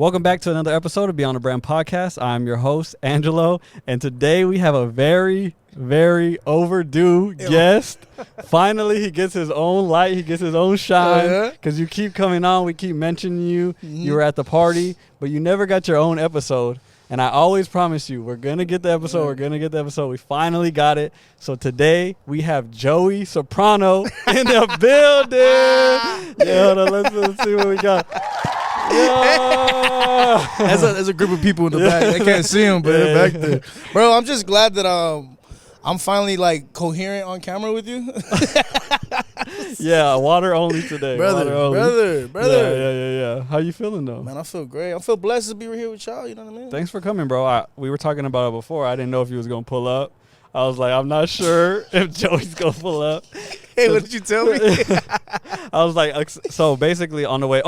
Welcome back to another episode of Beyond the Brand Podcast. I'm your host, Angelo, and today we have a very, very overdue guest. Finally, he gets his own light. He gets his own shine because you keep coming on. We keep mentioning you. You were at the party, but you never got your own episode. And I always promise you, we're going to get the episode. We're going to get the episode. We finally got it. So today, we have Joey Soprano in the building. Yeah, hold on, let's see what we got. Yeah. There's a group of people in the back. They can't see them, but they're back there. Bro, I'm just glad that I'm finally like coherent on camera with you. Yeah, water only today. Brother. Yeah. How you feeling though? Man, I feel great. I feel blessed to be here with y'all, you know what I mean? Thanks for coming, bro. We were talking about it before. I didn't know if you was going to pull up. I was like, I'm not sure if Joey's going to pull up. Hey, what did you tell me? I was like, so basically on the way.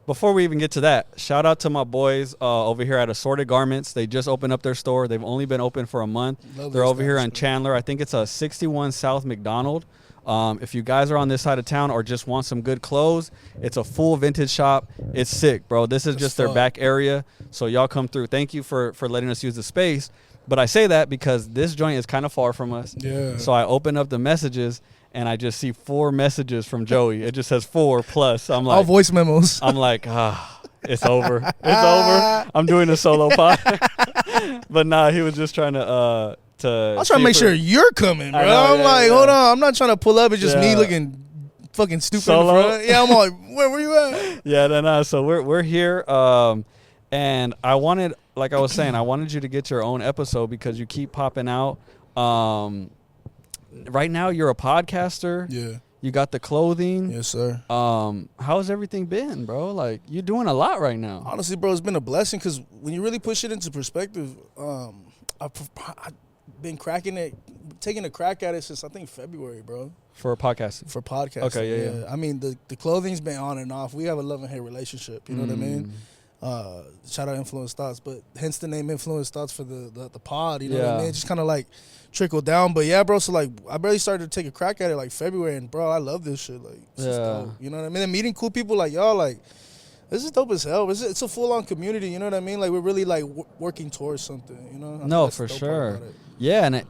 Before we even get to that, shout out to my boys over here at Assorted Garments. They just opened up their store. They've only been open for a month. They're over here on Chandler. I think it's a 61 South McDonald. If you guys are on this side of town or just want some good clothes, it's a full vintage shop. It's sick, bro. This is just their back area. So y'all come through. Thank you for letting us use the space. But I say that because this joint is kind of far from us. Yeah. So I open up the messages, and I just see 4 messages from Joey. It just says 4 plus. I'm like, all voice memos. I'm like, it's over. It's over. I'm doing a solo pod. But nah, he was just trying to I'm trying to make sure you're coming, bro. Hold on. I'm not trying to pull up. It's just me looking fucking stupid solo? in front. Yeah, I'm like, where were you at? Yeah, no. So we're here. And I wanted, like I was saying, I wanted you to get your own episode because you keep popping out. Right now, you're a podcaster. Yeah. You got the clothing. Yes, sir. How's everything been, bro? Like, you're doing a lot right now. Honestly, bro, it's been a blessing because when you really push it into perspective, I've been taking a crack at it since I think February, bro. For podcasting? For podcasting. Okay, yeah. I mean, the clothing's been on and off. We have a love and hate relationship. You know what I mean? Shout out Influence Thoughts, but hence the name Influence Thoughts for the pod. You know what I mean? It just kind of like trickled down. But yeah, bro. So like, I barely started to take a crack at it like February, and bro, I love this shit. Like, it's just dope. You know what I mean? And meeting cool people like y'all, like, this is dope as hell. It's a full on community. You know what I mean? Like, we're really like working towards something. You know? No, for sure. Yeah, and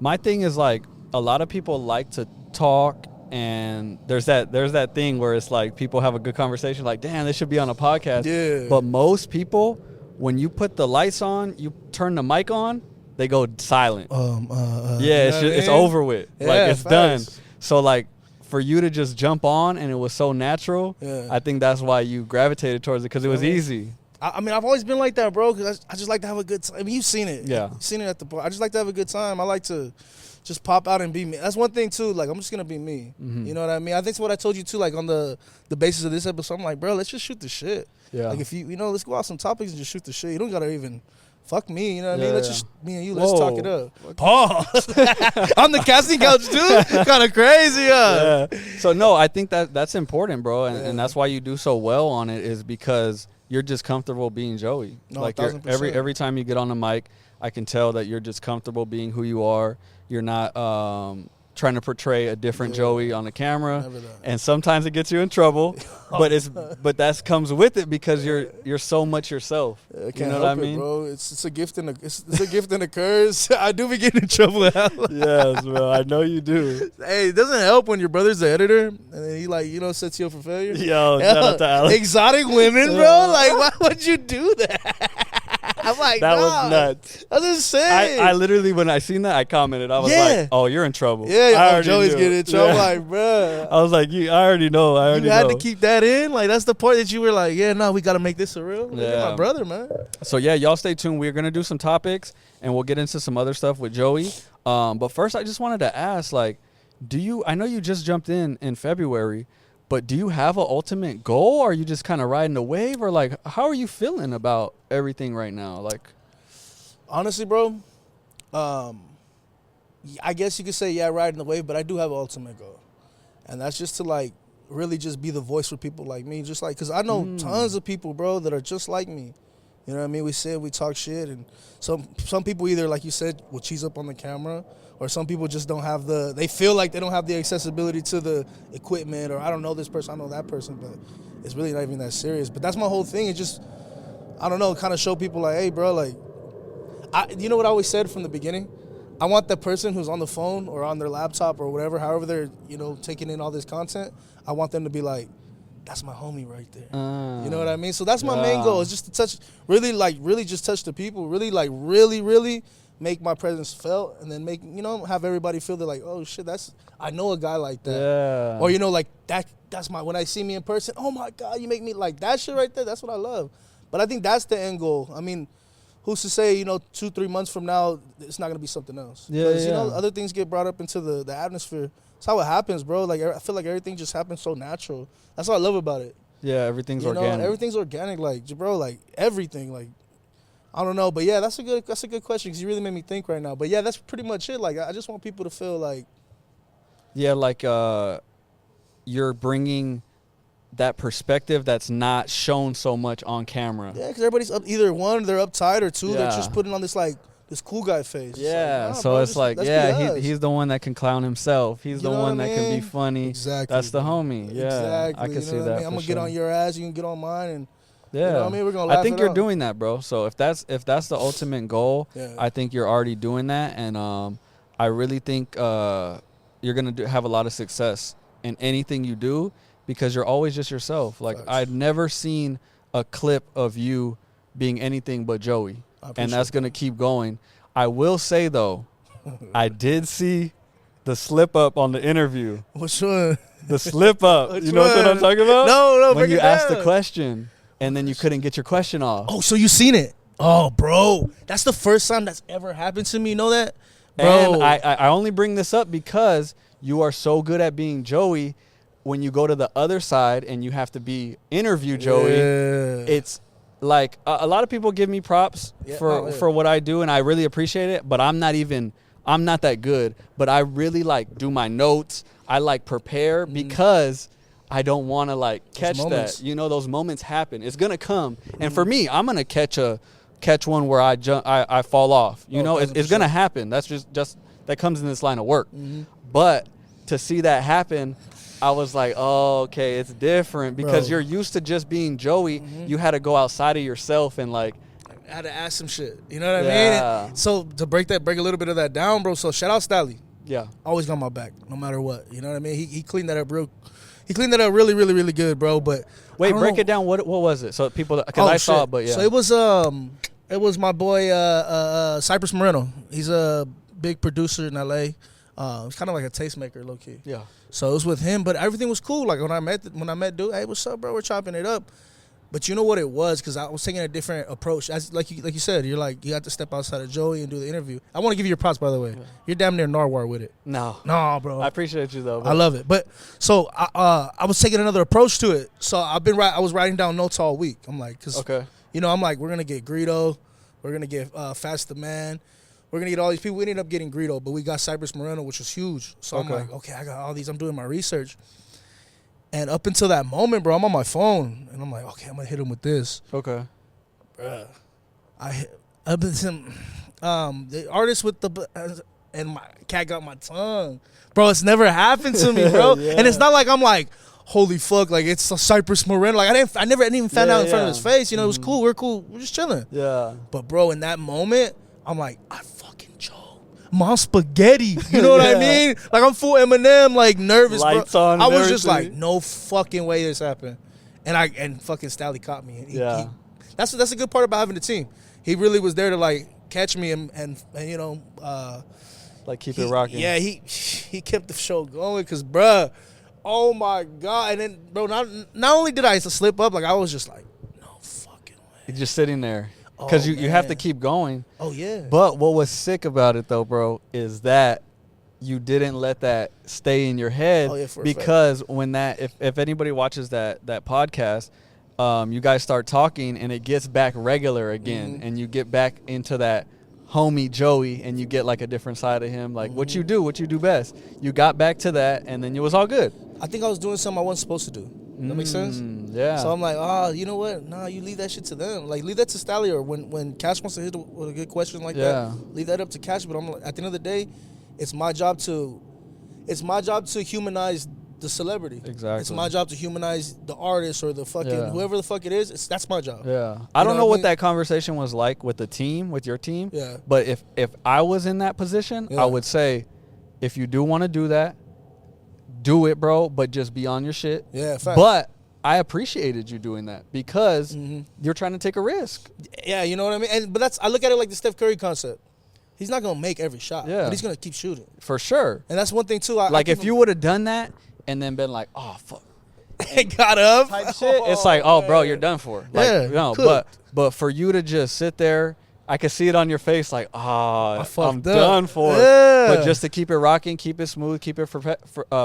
my thing is like a lot of people like to talk. And there's that thing where it's like people have a good conversation, like, damn, this should be on a podcast. Yeah. But most people, when you put the lights on, you turn the mic on, they go silent. It's over with. Yeah, like, it's done. So like, for you to just jump on and it was so natural, I think that's why you gravitated towards it because it was easy. I mean, I've always been like that, bro, because I just like to have a good time. I mean, you've seen it. Yeah. You've seen it at the bar. I just like to have a good time. I like to just pop out and be me. That's one thing, too. Like, I'm just going to be me. Mm-hmm. You know what I mean? I think it's what I told you, too, like, on the basis of this episode. I'm like, bro, let's just shoot the shit. Yeah. Like, if let's go out some topics and just shoot the shit. You don't got to even fuck me. You know what I mean? Let's just, me and you, let's talk it up. Pause. On the casting couch, too? Kind of crazy, yeah. So, no, I think that's important, bro. And that's why you do so well on it is because you're just comfortable being Joey. No, like, every time you get on the mic, I can tell that you're just comfortable being who you are. You're not trying to portray a different Joey on the camera, and sometimes it gets you in trouble. But that comes with it because you're so much yourself. You know what I mean, bro? It's a gift and it's a gift and a curse. I do be getting in trouble. Yes, bro. I know you do. Hey, it doesn't help when your brother's the editor and then he sets you up for failure. Yo, shout out to Alex. Exotic women, bro. Like, why would you do that? I'm like, that was nuts. That's insane. I literally, when I seen that, I commented. I was like, "Oh, you're in trouble." Yeah, Joey's getting in trouble. I'm like, bro. I was like, I already know. You had to keep that in. Like, that's the part that you were like, we got to make this a real. Look at my brother, man. So yeah, y'all stay tuned. We're gonna do some topics, and we'll get into some other stuff with Joey. But first, I just wanted to ask, like, I know you just jumped in February. But do you have an ultimate goal, or are you just kind of riding the wave, or like, how are you feeling about everything right now? Like, honestly, bro, I guess you could say, riding the wave, but I do have an ultimate goal. And that's just to like really just be the voice for people like me, just like, because I know tons of people, bro, that are just like me. You know what I mean? We talk shit, and some people either, like you said, will cheese up on the camera, or some people just don't have they feel like they don't have the accessibility to the equipment, or I don't know this person, I know that person, but it's really not even that serious. But that's my whole thing. It's just, I don't know, kind of show people like, hey, bro, like, you know what I always said from the beginning? I want the person who's on the phone or on their laptop or whatever, however they're, you know, taking in all this content, I want them to be like, that's my homie right there. You know what I mean? So that's my main goal, is just to touch, really just touch the people, really make my presence felt, and then make, you know, have everybody feel that like, oh shit, I know a guy like that. Yeah. Or, you know, like that's when I see me in person, oh my God, you make me like that shit right there. That's what I love. But I think that's the end goal. I mean, who's to say, you know, 2-3 months from now, it's not going to be something else. Yeah, you know, other things get brought up into the atmosphere. That's how it happens, bro. Like, I feel like everything just happens so natural. That's what I love about it. Yeah, everything's organic. organic. Everything's organic, like, bro, like, everything. Like, I don't know. But, yeah, that's a good question because you really made me think right now. But, yeah, that's pretty much it. Like, I just want people to feel like. Yeah, like you're bringing that perspective that's not shown so much on camera. Yeah, because everybody's up, either one, they're uptight, or two, they're just putting on this, like, this cool guy face. Yeah, like, nah, so bro, it's like, yeah, he's the one that can clown himself. He's the one that can be funny. Exactly. That's the homie. Yeah, exactly. I can see that. I mean? I'm going to get on your ass, you can get on mine, and yeah. You know what I mean? We're gonna laugh I think it you're out. doing that, bro. So if that's the ultimate goal, I think you're already doing that, and I really think you're gonna have a lot of success in anything you do because you're always just yourself. Like, I'd never seen a clip of you being anything but Joey, and that's gonna keep going. I will say though, I did see the slip up on the interview. Which one? The slip up. You know what I'm talking about? No, when you asked the question and then you couldn't get your question off. Oh, so you seen it? Oh, bro, that's the first time that's ever happened to me. You know that, bro? And I only bring this up because you are so good at being Joey. When you go to the other side and you have to be interview Joey, it's like a lot of people give me props for what I do, and I really appreciate it. But I'm not that good. But I really like do my notes. I like prepare because I don't want to like catch that. You know, those moments happen. It's gonna come, and for me, I'm gonna catch one where I fall off. You know, it's gonna happen. That's just that comes in this line of work. But to see that happen, I was like, oh, okay, it's different because you're used to just being Joey. You had to go outside of yourself and like. I had to ask some shit. You know what I mean? And so to break a little bit of that down, bro. So shout out Stally. Yeah. Always got my back, no matter what. You know what I mean? He cleaned that up He cleaned that up really, really, really good, bro. But wait, break it down. What was it? So people, because I saw it, but yeah. So it was my boy Cypress Moreno. He's a big producer in LA. He's kind of like a tastemaker, low key. Yeah. So it was with him, but everything was cool. Like when I met dude, hey, what's up, bro? We're chopping it up. But you know what it was? Because I was taking a different approach. As like you said, you're like, you have to step outside of Joey and do the interview. I want to give you your props, by the way. Yeah. You're damn near Narwhal with it. No, bro. I appreciate you though. I love it. But so I was taking another approach to it. So I was writing down notes all week. I'm like, I'm like, we're gonna get Greedo, we're gonna get Fast the Man, we're gonna get all these people. We ended up getting Greedo, but we got Cypress Moreno, which was huge. So I'm like, okay, I got all these. I'm doing my research. And up until that moment, bro, I'm on my phone, and I'm like, okay, I'm going to hit him with this. Okay. Bruh. I've been the artist with and my cat got my tongue. Bro, it's never happened to me, bro. Yeah. And it's not like I'm like, holy fuck, like it's a Cypress Moreno. Like I didn't even find out in front of his face. You know, it was cool. We're cool. We're just chilling. Yeah. But, bro, in that moment, I'm like, I fucking Joe. Mom spaghetti, you know what I mean? Like I'm full Eminem, like nervous. Lights bro. on. I was just like, no fucking way this happened, and fucking Stally caught me. And that's a good part about having a team. He really was there to like catch me and you know, like keep it rocking. Yeah, he kept the show going because, bruh, oh my god. And then, bro, not only did I slip up, like I was just like, no fucking way. You're just sitting there. Because you have to keep going. Oh, yeah. But what was sick about it, though, bro, is that you didn't let that stay in your head. Oh, yeah, for because when if anybody watches that podcast, you guys start talking and it gets back regular again. And you get back into that homie Joey and you get like a different side of him. Like what you do best. You got back to that and then it was all good. I think I was doing something I wasn't supposed to do. That makes sense? Yeah. So I'm like, you know what? Nah, you leave that shit to them. Like, leave that to Stally, or when Cash wants to hit with a good question like that, leave that up to Cash. But I'm like, at the end of the day, it's my job to humanize the celebrity. Exactly. It's my job to humanize the artist or the fucking whoever the fuck it is. That's my job. Yeah. I don't know what that conversation was like with the team, with your team. Yeah. But if I was in that position, I would say, if you do want to do that, do it, bro. But just be on your shit. Yeah. Fact. But I appreciated you doing that because you're trying to take a risk. Yeah. You know what I mean? But I look at it like the Steph Curry concept. He's not gonna make every shot, but he's gonna keep shooting for sure. And that's one thing too. If you would have done that and then been like, oh fuck, got up type shit, it's like, oh bro, you're done for. Like, but for you to just sit there, I could see it on your face, like, I'm done for. Yeah. But just to keep it rocking, keep it smooth, keep it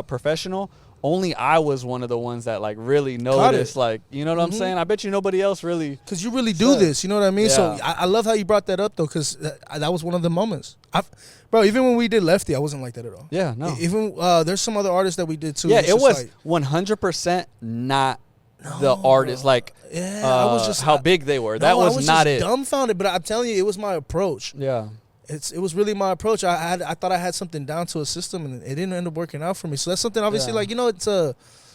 professional. Only I was one of the ones that like really noticed, like, you know what I'm saying? I bet you nobody else really. Because you really do this, you know what I mean? Yeah. So I love how you brought that up though, because that was one of the moments. Bro, even when we did Lefty, I wasn't like that at all. Yeah, no. Even there's some other artists that we did too. Yeah, it was 100% not the artist, like I was just how big they were. That was not it. Dumbfounded, but I'm telling you, it was my approach. Yeah. It was really my approach. I thought I had something down to a system, and it didn't end up working out for me. So that's something obviously like, you know, it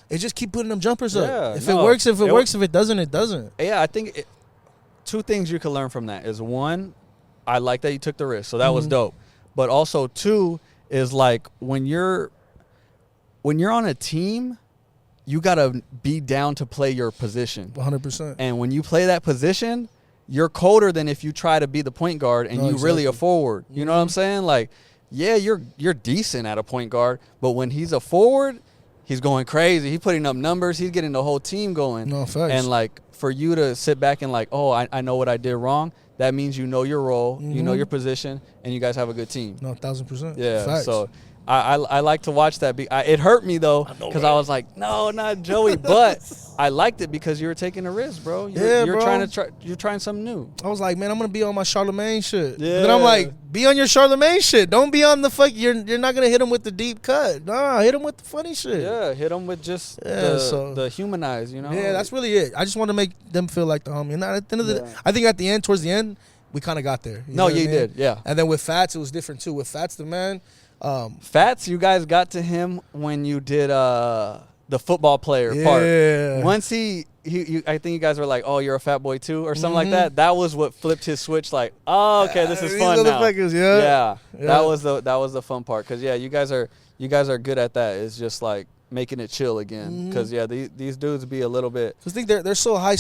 just keep putting them jumpers up. If it works, if it works. If it doesn't, it doesn't. Yeah, I think two things you can learn from that is, one, I like that you took the risk, so that was dope. But also, two, is like when you're on a team, you gotta be down to play your position. 100%. And when you play that position, you're colder than if you try to be the point guard and you really a forward. You know what I'm saying? Like, yeah, you're decent at a point guard, but when he's a forward, he's going crazy. He's putting up numbers. He's getting the whole team going. No, facts. And like, for you to sit back and like, oh, I know what I did wrong. That means you know your role, you know your position, and you guys have a good team. No, 1,000%. Yeah. Facts. So I like to watch that. It hurt me though, because I was like, no, not Joey. But I liked it because you were taking a risk, bro. You're bro. You're trying something new. I was like, man, I'm gonna be on my Charlemagne shit. Yeah. But then I'm like, be on your Charlemagne shit. Don't be on the fuck. You're not gonna hit him with the deep cut. Nah, hit him with the funny shit. Yeah, hit them with just the humanize. You know. Yeah, that's really it. I just want to make them feel like the homie. And at the end of the day, I think at the end, towards the end, we kind of got there. You did. Yeah. And then with Fats, it was different too. With Fats, the man. Fats, you guys got to him when you did the football player part. Once I think you guys were like, oh, you're a fat boy too, or something like that. That was what flipped his switch. Like, oh, okay, this is fun now. Yeah. That was the fun part, because you guys are good at that. It's just like making it chill again, because these dudes be a little bit. Because I think they're so high.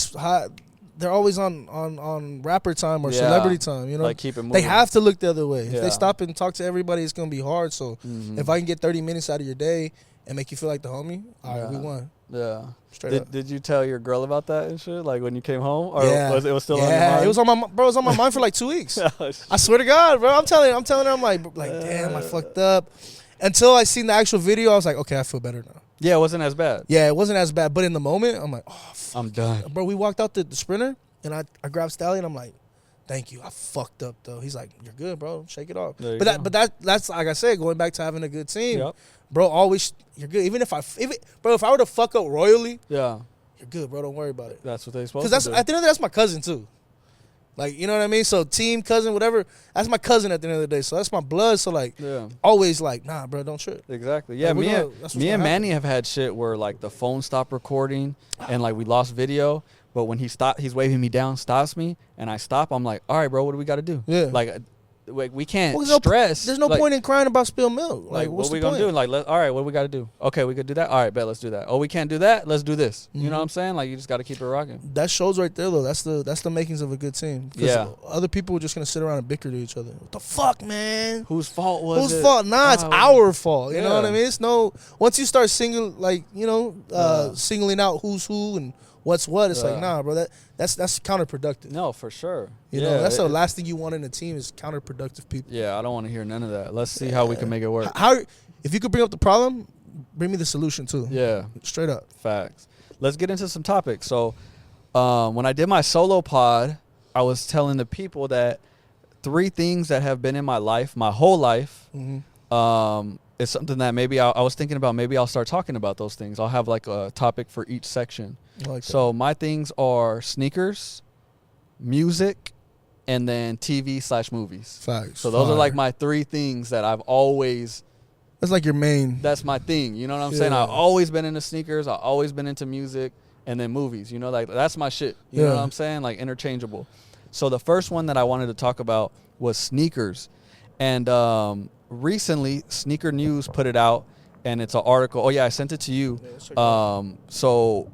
They're always on rapper time or celebrity time, you know. Like, keep it moving. They have to look the other way. If they stop and talk to everybody, it's gonna be hard. So if I can get 30 minutes out of your day and make you feel like the homie, all right, we won. Yeah. Straight up. Did you tell your girl about that and shit? Like when you came home, or was it still on your mind? It was on my bro. It was on my mind for like 2 weeks. I swear to God, bro. I'm telling her, I'm like, damn, I fucked up. Until I seen the actual video, I was like, okay, I feel better now. Yeah, it wasn't as bad. Yeah, it wasn't as bad. But in the moment, I'm like, oh, fuck. I'm done. Bro, we walked out the sprinter, and I grabbed Stallion. I'm like, thank you. I fucked up, though. He's like, you're good, bro. Shake it off. But that's like I said, going back to having a good team. Yep. Bro, always, you're good. Even if I were to fuck up royally, you're good, bro. Don't worry about it. That's what they supposed to do. Because at the end of the day, that's my cousin, too. Like, you know what I mean? So team, cousin, whatever, that's my cousin at the end of the day. So that's my blood. So, like, always like, nah, bro, don't trip. Exactly. Yeah, like, me and Manny have had shit where, like, the phone stopped recording and, like, we lost video. But when he's waving me down, stops me, and I stop, I'm like, all right, bro, what do we got to do? Yeah. Like we can't stress. There's no point in crying about spilled milk. Like what's what we the point? gonna do? Like, all right, what we got to do? Okay, we could do that. All right, bet, let's do that. Oh, we can't do that. Let's do this. You know what I'm saying? Like, you just got to keep it rocking. That shows right there, though. That's the makings of a good team. Yeah. Other people are just gonna sit around and bicker to each other. What the fuck, man? Whose fault was it? Whose fault? Nah, it's our fault. You know what I mean? It's once you start singling out who's who and what's what, it's like, nah, bro, that's counterproductive. No, for sure. You know, that's the last thing you want in a team is counterproductive people. Yeah, I don't want to hear none of that. Let's see how we can make it work. If you could bring up the problem, bring me the solution too. Yeah. Straight up. Facts. Let's get into some topics. So when I did my solo pod, I was telling the people that 3 things that have been in my life, my whole life, is something that maybe I was thinking about. Maybe I'll start talking about those things. I'll have like a topic for each section. So my things are sneakers, music, and then TV/movies. Facts. So those are like my 3 things that I've always That's like your main. That's my thing. You know what I'm saying? I've always been into sneakers. I've always been into music, and then movies. You know, like that's my shit. You know what I'm saying? Like interchangeable. So the first one that I wanted to talk about was sneakers, and recently Sneaker News put it out, and it's an article. Oh yeah, I sent it to you. So,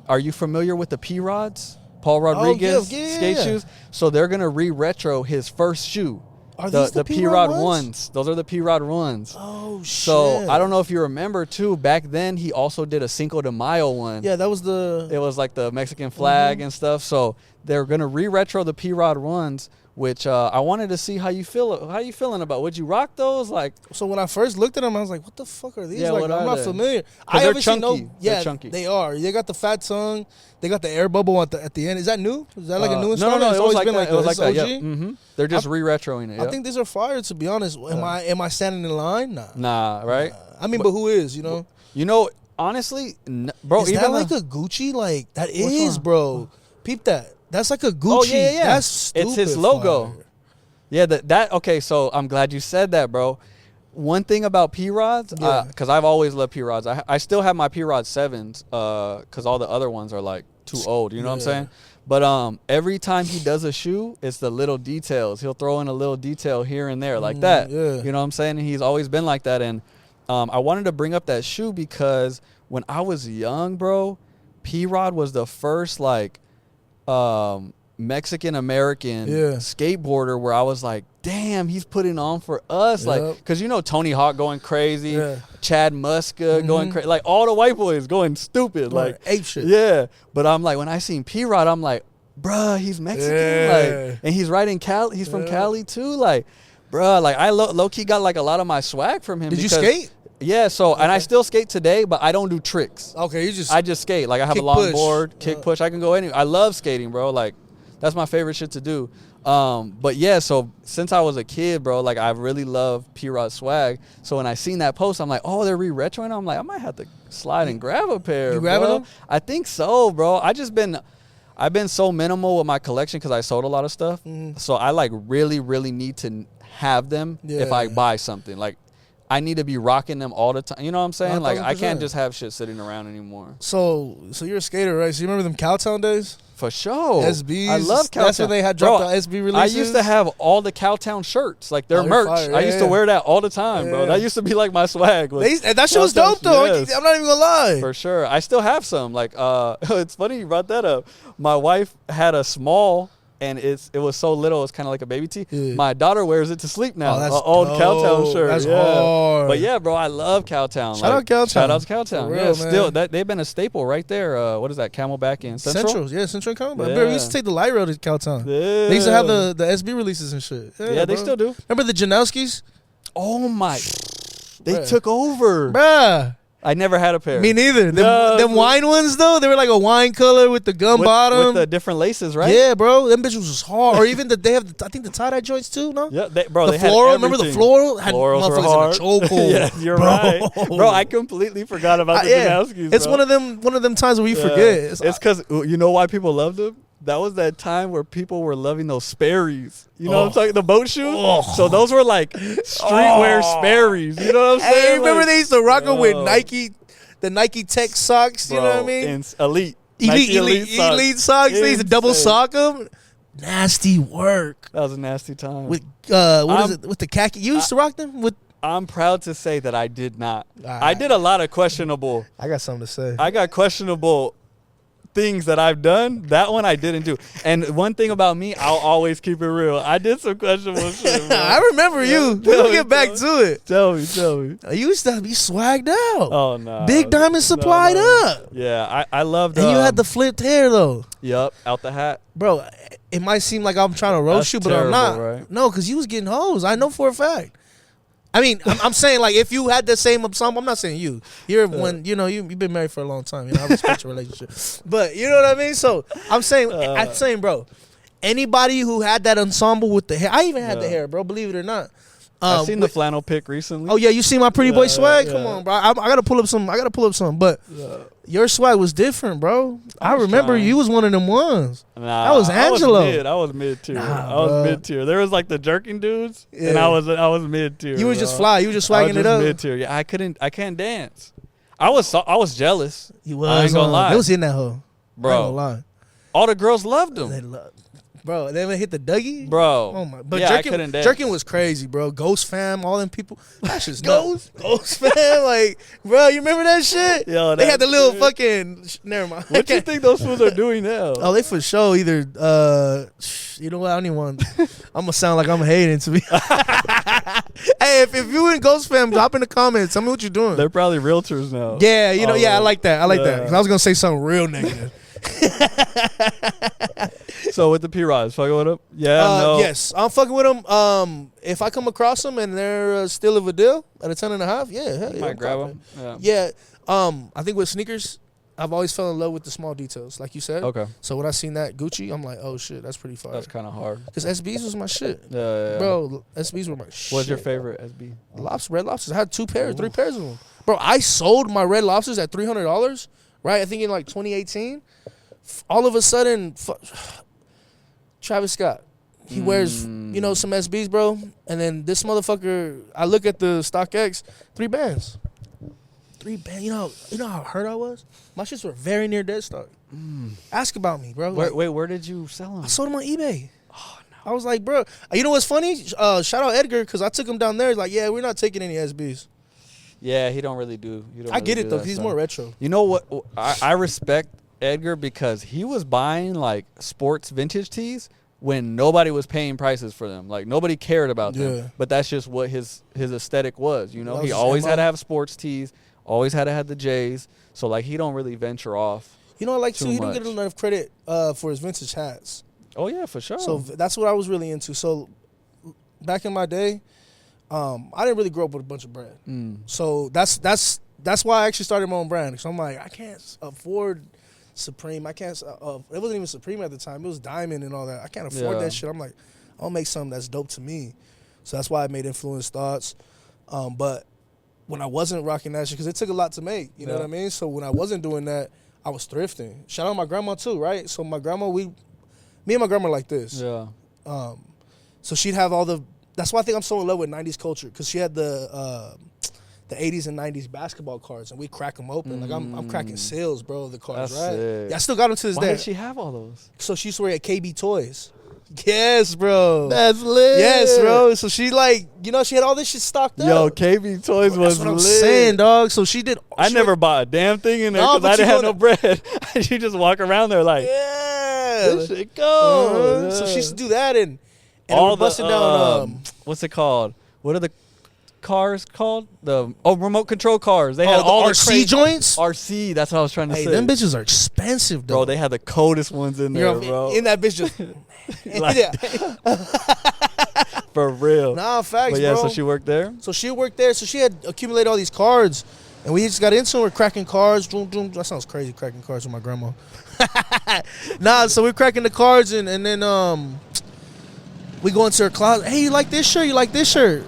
are you familiar with the P-Rods? Paul Rodriguez skate shoes. So they're gonna re-retro his first shoe. Are these the P-Rod ones? Those are the P-Rod ones. Oh shit! So I don't know if you remember too. Back then, he also did a Cinco de Mayo one. Yeah, that was the. It was like the Mexican flag and stuff. So they're gonna re-retro the P-Rod ones, which I wanted to see how you feel. How you feeling about? Would you rock those? Like, so when I first looked at them, I was like, "What the fuck are these?" Yeah, like, what I'm are not they? familiar. They're chunky. Yeah, They're chunky. They are. They got the fat tongue. They got the air bubble at the end. Is that new? Is that like a new No, installment? it was like that. It was like that. OG? Yeah. They're just re-retroing it. I think these are fire. To be honest, am I standing in line? Nah. Nah, right? I mean, but who is? You know. You know, honestly, bro. Is even that like a Gucci? Like that is, one? bro. Peep that. That's like a Gucci. Oh yeah. That's stupid. It's his logo. Fire. Yeah, that okay. So I'm glad you said that, bro. One thing about P-Rods, because I've always loved P-Rods. I still have my P-Rod 7s, because all the other ones are like too old. You know what I'm saying? But every time he does a shoe, it's the little details. He'll throw in a little detail here and there like that. Yeah. You know what I'm saying? And he's always been like that. And I wanted to bring up that shoe because when I was young, bro, P-Rod was the first like Mexican American skateboarder where I was like, damn, he's putting on for us. Like, because you know Tony Hawk going crazy, Chad Muska going crazy, like all the white boys going stupid, like ape shit. Yeah, but I'm like, when I seen P-Rod, I'm like, bruh, he's Mexican, like, and he's right in Cali. He's from Cali too, like, bruh, like I low key got like a lot of my swag from him. Did you skate? Yeah, so and I still skate today, but I don't do tricks. Okay, I just skate. Like I have a long board, kick push. I can go anywhere. I love skating, bro. Like that's my favorite shit to do. But yeah, so since I was a kid, bro, like I really love P-Rod swag. So when I seen that post, I'm like, oh, they're re-retroing. I'm like, I might have to slide and grab a pair. You grabbing them? I think so, bro. I've been so minimal with my collection because I sold a lot of stuff. So I like really, really need to have them if I buy something. Like I need to be rocking them all the time. You know what I'm saying? 100%. Like I can't just have shit sitting around anymore. So you're a skater, right? So you remember them Cowtown days? For sure. SBs. I love Cowtown. That's when they had dropped the SB releases. I used to have all the Cowtown shirts, like their merch. Fire. I used to wear that all the time, bro. That used to be like my swag. And that shit was dope, though. Yes. I'm not even gonna lie. For sure. I still have some. Like, it's funny you brought that up. My wife had a small, and it was so little, it's kind of like a baby tee. My daughter wears it to sleep now. Oh, that's old Cowtown shirt. That's hard. But yeah, bro, I love Cowtown. Shout out Cowtown. Shout out to Cowtown. Real, yeah, man. Still, they've been a staple right there. What is that? Camelback in Central? Central and Camelback. Yeah. We used to take the light road to Cowtown. Yeah. They used to have the SB releases and shit. Yeah, they still do. Remember the Janowskis? Oh my! They took over, bruh. I never had a pair. Me neither. Them wine ones though, they were like a wine color with the gum bottom, with the different laces, right? Yeah, bro. Them bitches was hard. Or even they have, I think the tie dye joints too. No, yeah, the floral. Remember the floral? Had Florals were hard. In a chokehold. Yeah, you're right, bro. I completely forgot about the Janowskis. It's one of them times where you forget. It's because you know why people loved them. That was that time where people were loving those Sperry's. You know what I'm talking? The boat shoes. So those were like streetwear Sperry's. You know what I'm saying? Hey, remember they used to rock them with Nike, the Nike Tech socks. You know what I mean? And elite socks. They used to double sock them. Nasty work. That was a nasty time. With what is it? With the khaki, you used to rock them with. I'm proud to say that I did not. I did a lot of questionable. I got something to say. I got questionable things that I've done. That one I didn't do. And one thing about me, I'll always keep it real. I did some questionable shit, bro. I remember you. We'll get back to it. Tell me. You used to be swagged out. Oh, no. Big diamond supplied up. Yeah, I loved and you had the flipped hair, though. Yep, out the hat. Bro, it might seem like I'm trying to roast you, but I'm not. Right? No, because you was getting hoes. I know for a fact. I mean, I'm saying, like, if you had the same ensemble, I'm not saying you. You've been married for a long time. You know, I respect your relationship. But, you know what I mean? So, I'm saying, bro, anybody who had that ensemble with the hair, I even had the hair, bro, believe it or not. I've seen the flannel pic recently. Oh yeah, you see my pretty boy swag? Come on, bro. I gotta pull up some. But your swag was different, bro. I remember trying. You was one of them ones. Nah, that was Angelo. I was mid tier. I was mid tier. There was like the jerking dudes, and I was mid tier. You was just fly. You was just swagging it up. Mid tier. Yeah, I can't dance. I was jealous. You was. I ain't gonna lie. It was in that hoe, bro. I ain't gonna lie. All the girls loved him. Bro, they hit the Dougie? Bro. Oh my. But I couldn't dance. Jerkin was crazy, bro. Ghost fam, all them people. That's just Ghost fam. Like, bro, you remember that shit? Yo, they had the little fucking. Never mind. What you think those fools are doing now? Oh, they for sure either. You know what? I don't even want. I'm gonna sound like I'm hating to me. Hey, if you in Ghost fam, drop in the comments. Tell me what you're doing. They're probably realtors now. Yeah, you know. I like that. I like that. 'Cause I was gonna say something real negative. So with the P-Rods, fucking with them? Yeah, no. Yes, I'm fucking with them. If I come across them and they're still of a deal at a 10.5, yeah, you might grab them. Yeah. I think with sneakers, I've always fell in love with the small details, like you said. Okay. So when I seen that Gucci, I'm like, oh shit, that's pretty fire. That's kind of hard. Because SBs was my shit. Yeah. Bro, SBs were my shit. What's your favorite SB? Red Lobsters. I had 3 pairs of them. Bro, I sold my Red Lobsters at $300, right? I think in like 2018. All of a sudden, Travis Scott, he wears, some SBs, bro. And then this motherfucker, I look at the StockX, 3 bands. 3 bands. You know how hurt I was? My shits were very near dead stock. Ask about me, bro. Where did you sell them? I sold them on eBay. Oh, no. I was like, bro. You know what's funny? Shout out Edgar, because I took him down there. He's like, yeah, we're not taking any SBs. Yeah, he don't really do. I get it, though, because he's more retro. You know what? I respect Edgar because he was buying like sports vintage tees when nobody was paying prices for them. Like nobody cared about them. But that's just what his aesthetic was. He always had to have sports tees, always had to have the J's. So like he don't really venture off. I like too. He don't get enough credit for his vintage hats. Oh yeah, for sure. So that's what I was really into. So back in my day, I didn't really grow up with a bunch of bread. So that's why I actually started my own brand. Because I'm like, I can't afford Supreme. I can't. It wasn't even Supreme at the time. It was Diamond and all that. I can't afford that shit. I'm like, I'll make something that's dope to me. So that's why I made Influence Thoughts. But when I wasn't rocking that shit, because it took a lot to make, you know what I mean? So when I wasn't doing that, I was thrifting. Shout out my grandma too, right? So my grandma, me and my grandma like this. Yeah. So she'd have all the. That's why I think I'm so in love with 90s culture, because she had the 80s and 90s basketball cards, and we crack them open. Like I'm cracking sales, bro, of the cards, that's right? Sick. Yeah, I still got them to this day. Why did she have all those? So she used to work at KB Toys. Yes, bro. That's lit. Yes, bro. So she she had all this shit stocked up. Yo, KB Toys was that's what lit. I'm saying, dog. So she did. I never bought a damn thing in there because I didn't have no bread. You just walk around there like, this shit go. So she used to do that and all busting down. What's it called? What are the cars called? The remote control cars. They had all the RC joints. RC. That's what I was trying to say. Them bitches are expensive, though. Bro, they had the coldest ones in there, bro. In that bitch, just for real. Nah, facts, but yeah, bro. so she worked there. So she had accumulated all these cards, and we just got into it. We're cracking cards. That sounds crazy, cracking cards with my grandma. Nah, so we're cracking the cards, and then we go into her closet. Hey, you like this shirt? You like this shirt?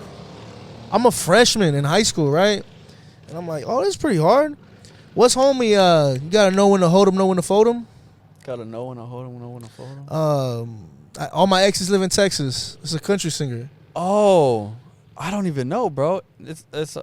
I'm a freshman in high school, right? And I'm like, oh, this is pretty hard. What's homie? You gotta know when to hold 'em, know when to fold 'em. Gotta know when to hold 'em, know when to fold 'em. All my exes live in Texas. It's a country singer. Oh, I don't even know, bro. It's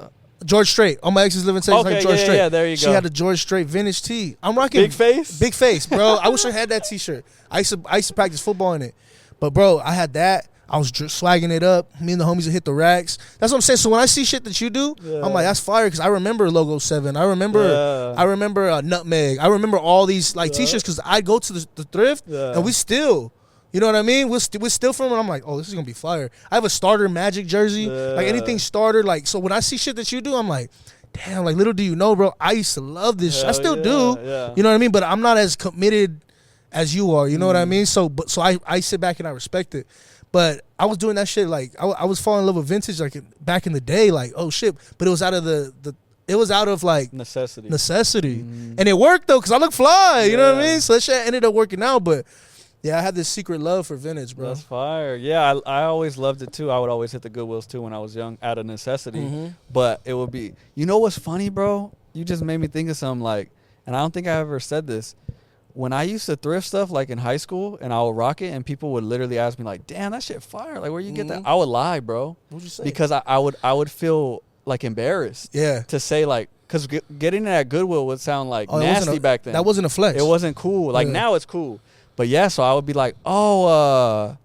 George Strait. All my exes live in Texas. Okay, like George Strait. Yeah, there you go. She had a George Strait vintage tee. I'm rocking big face, bro. I wish I had that T-shirt. I used to practice football in it, but bro, I had that. I was swagging it up. Me and the homies would hit the racks. That's what I'm saying. So when I see shit that you do, I'm like, that's fire, because I remember Logo 7. I remember Nutmeg. I remember all these T-shirts, because I go to the thrift and we still, you know what I mean? We're still from it. I'm like, oh, this is gonna be fire. I have a starter Magic jersey, like anything starter. Like, so when I see shit that you do, I'm like, damn. Like, little do you know, bro, I used to love this shit. I still do. Yeah. You know what I mean? But I'm not as committed as you are. You know what I mean? So I sit back and I respect it. But I was doing that shit, like, I was falling in love with vintage, like, back in the day, like, oh, shit. But it was out of like necessity. And it worked, though, because I look fly, you know what I mean? So that shit ended up working out. But, Yeah, I had this secret love for vintage, bro. That's fire. Yeah, I always loved it too. I would always hit the Goodwills too when I was young, out of necessity. Mm-hmm. But it would be, you know what's funny, bro? You just made me think of something like, and I don't think I ever said this. When I used to thrift stuff like in high school and I would rock it and people would literally ask me like, damn, that shit fire. Like, where you get that? I would lie, bro. What'd you say? Because I would feel like embarrassed. Yeah. To say like, because getting that Goodwill would sound like nasty back then. That wasn't a flex. It wasn't cool. Like now it's cool. But yeah, so I would be like, I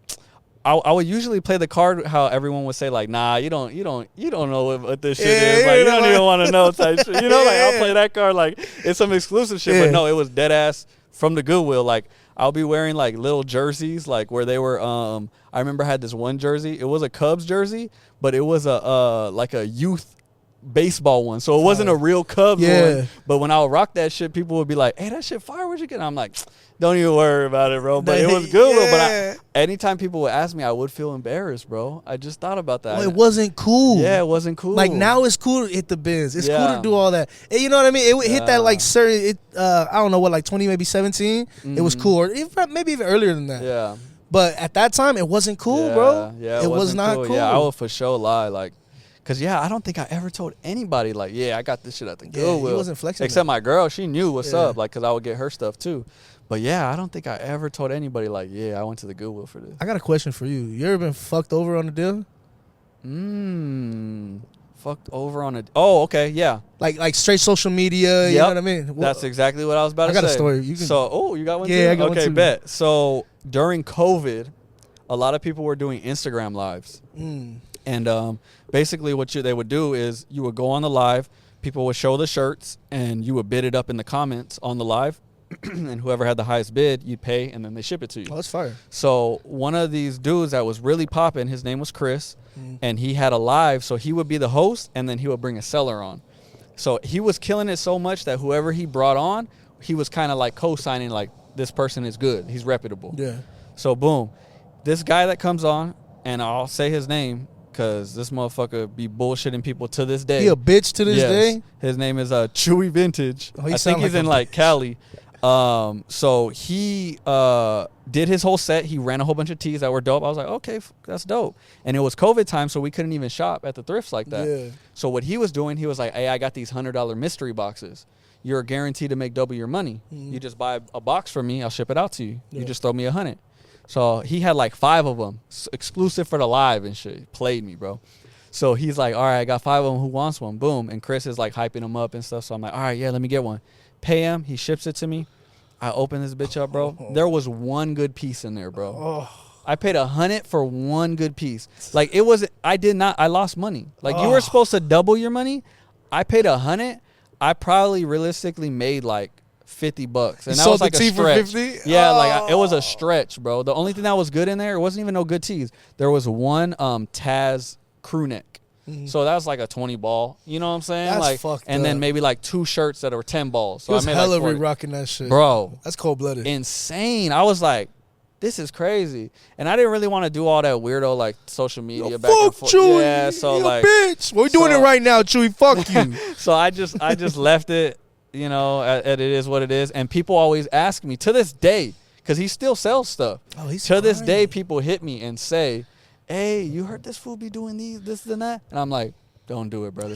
would usually play the card how everyone would say like, nah, you don't know what this shit is. Like you don't even want to know type shit. You know, like I'll play that card like it's some exclusive shit. But no, it was dead ass from the Goodwill. Like I'll be wearing like little jerseys, like where they were. I remember I had this one jersey. It was a Cubs jersey, but it was like a youth baseball one, so it wasn't a real Cubs one. But when I would rock that shit, people would be like, hey, that shit fire, where'd you get it? I'm like, don't even worry about it, bro. But it was good, bro. But anytime people would ask me, I would feel embarrassed, bro. I just thought about that. Well, it wasn't cool. Yeah, it wasn't cool. Like now it's cool to hit the bins. It's cool to do all that. And you know what I mean? It would hit that like certain, I don't know what, like 20, maybe 17. It was cool. Or maybe even earlier than that. Yeah. But at that time, it wasn't cool, bro. Yeah, it was not cool. Yeah, I would for sure lie. Like, because, I don't think I ever told anybody, like, I got this shit at the Goodwill. He wasn't flexing. Except my girl. She knew what's up, like, because I would get her stuff, too. But, I don't think I ever told anybody, like, I went to the Goodwill for this. I got a question for you. You ever been fucked over on a deal? Fucked over on a... Oh, okay, yeah. Like straight social media, you know what I mean? That's exactly what I was about to say. I got a story. You got one too? Yeah, I got one too. Okay, bet. So, during COVID, a lot of people were doing Instagram lives. And basically what they would do is you would go on the live, people would show the shirts, and you would bid it up in the comments on the live. And whoever had the highest bid, you'd pay, and then they ship it to you. Oh, that's fire. So one of these dudes that was really popping, his name was Chris, and he had a live, so he would be the host, and then he would bring a seller on. So he was killing it so much that whoever he brought on, he was kind of like co-signing, like, this person is good. He's reputable. Yeah. So, boom. This guy that comes on, and I'll say his name, because this motherfucker be bullshitting people to this day. He a bitch to this day? His name is Chewy Vintage. I think he's in, like, Cali. So he did his whole set. He ran a whole bunch of tees that were dope. I was like, okay, that's dope. And it was COVID time, so we couldn't even shop at the thrifts like that. Yeah. So what he was doing, he was like, hey, I got these $100 mystery boxes. You're guaranteed to make double your money. You just buy a box from me, I'll ship it out to you. You just throw me $100. So he had like 5 of them, exclusive for the live and shit. He played me, bro. So he's like, all right, I got 5 of them. Who wants one? Boom. And Chris is like hyping him up and stuff. So I'm like, all right, let me get one. Pay him. He ships it to me. I open this bitch up, bro. There was one good piece in there, bro. I paid $100 for one good piece. Like it was, I lost money. Like you were supposed to double your money. I paid $100. I probably realistically made like $50, and that was like a stretch. For 50? Yeah, like it was a stretch, bro. The only thing that was good in there, it wasn't even no good tees. There was one Taz crew neck. So that was like a 20 ball. You know what I'm saying? That's like, fucked and up. then maybe like 2 shirts that were 10 balls. So I was made hella like rocking that shit, bro. That's cold blooded. Insane. I was like, this is crazy, and I didn't really want to do all that weirdo like social media back and forth. Chewy, yeah, so you like, bitch. We're doing it right now, Chewy. Fuck you. So I just left it. You know, it is what it is. And people always ask me to this day, because he still sells stuff. Oh, he's to this day, people hit me and say, hey, you heard this fool be doing this and that? And I'm like, don't do it, brother.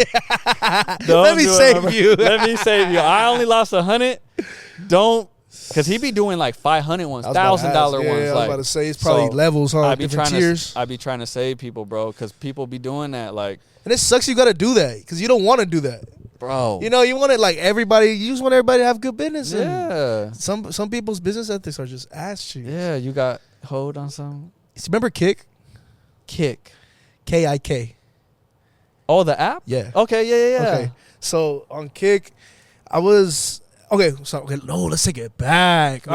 Let me save you. Let me save you. I only lost $100. Don't. Because he be doing like $500 ones, $1,000 ones. Yeah, I was about to say, it's probably levels, huh? Different tiers. I be trying to save people, bro, because people be doing that. Like, and it sucks you got to do that, because you don't want to do that. Bro. You know, you want it like everybody, you just want everybody to have good business. Yeah. And some people's business ethics are just ass cheeks. Yeah, you got hold on some. Remember Kik? Kik. K-I-K. Oh, the app? Yeah. Okay, yeah. Okay. So on Kik, I was... let's take it back. All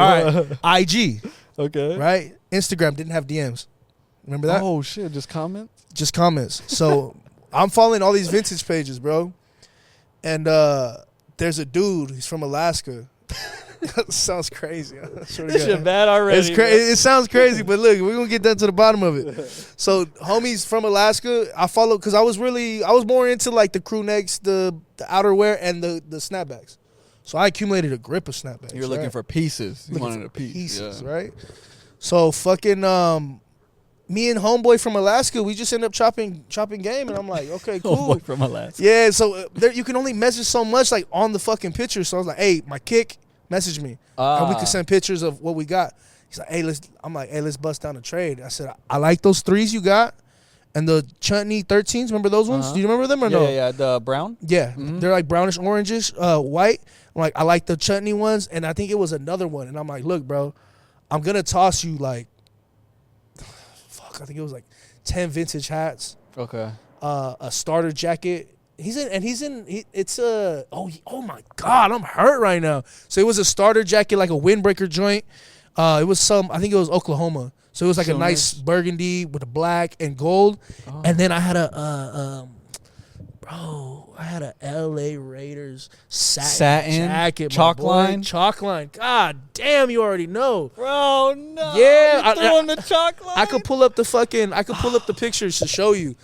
right. IG. Okay. Right? Instagram didn't have DMs. Remember that? Oh, shit. Just comments? Just comments. So I'm following all these vintage pages, bro. And there's a dude. He's from Alaska. Sounds crazy. This shit bad already. It sounds crazy, but look, we're going to get down to the bottom of it. So homies from Alaska, I follow because I was more into like the crew necks, the outerwear, and the snapbacks. So I accumulated a grip of snapbacks. You're looking for pieces. You wanted a piece. Pieces, yeah. right? So fucking me and homeboy from Alaska, we just end up chopping game, and I'm like, okay, cool. Homeboy from Alaska. Yeah, so there, you can only message so much, like on the fucking picture. So I was like, hey, my kick, message me, and we could send pictures of what we got. He's like, hey, let's bust down a trade. I said, I like those 3s you got, and the Chutney 13s. Remember those ones? Do you remember them or no? Yeah, the brown. Yeah, they're like brownish orangish, white. I'm like, I like the Chutney ones, and I think it was another one. And I'm like, look, bro, I'm gonna toss you like, I think it was like 10 vintage hats. Okay. A starter jacket. Oh my God, I'm hurt right now. So it was a starter jacket, like a windbreaker joint. It was I think it was Oklahoma. So it was like a nice burgundy with a black and gold. Oh. And then I had a LA Raiders satin jacket. Chalk line. God damn, you already know. Bro, no. Yeah. I threw on the chalk line. I could pull up the pictures to show you.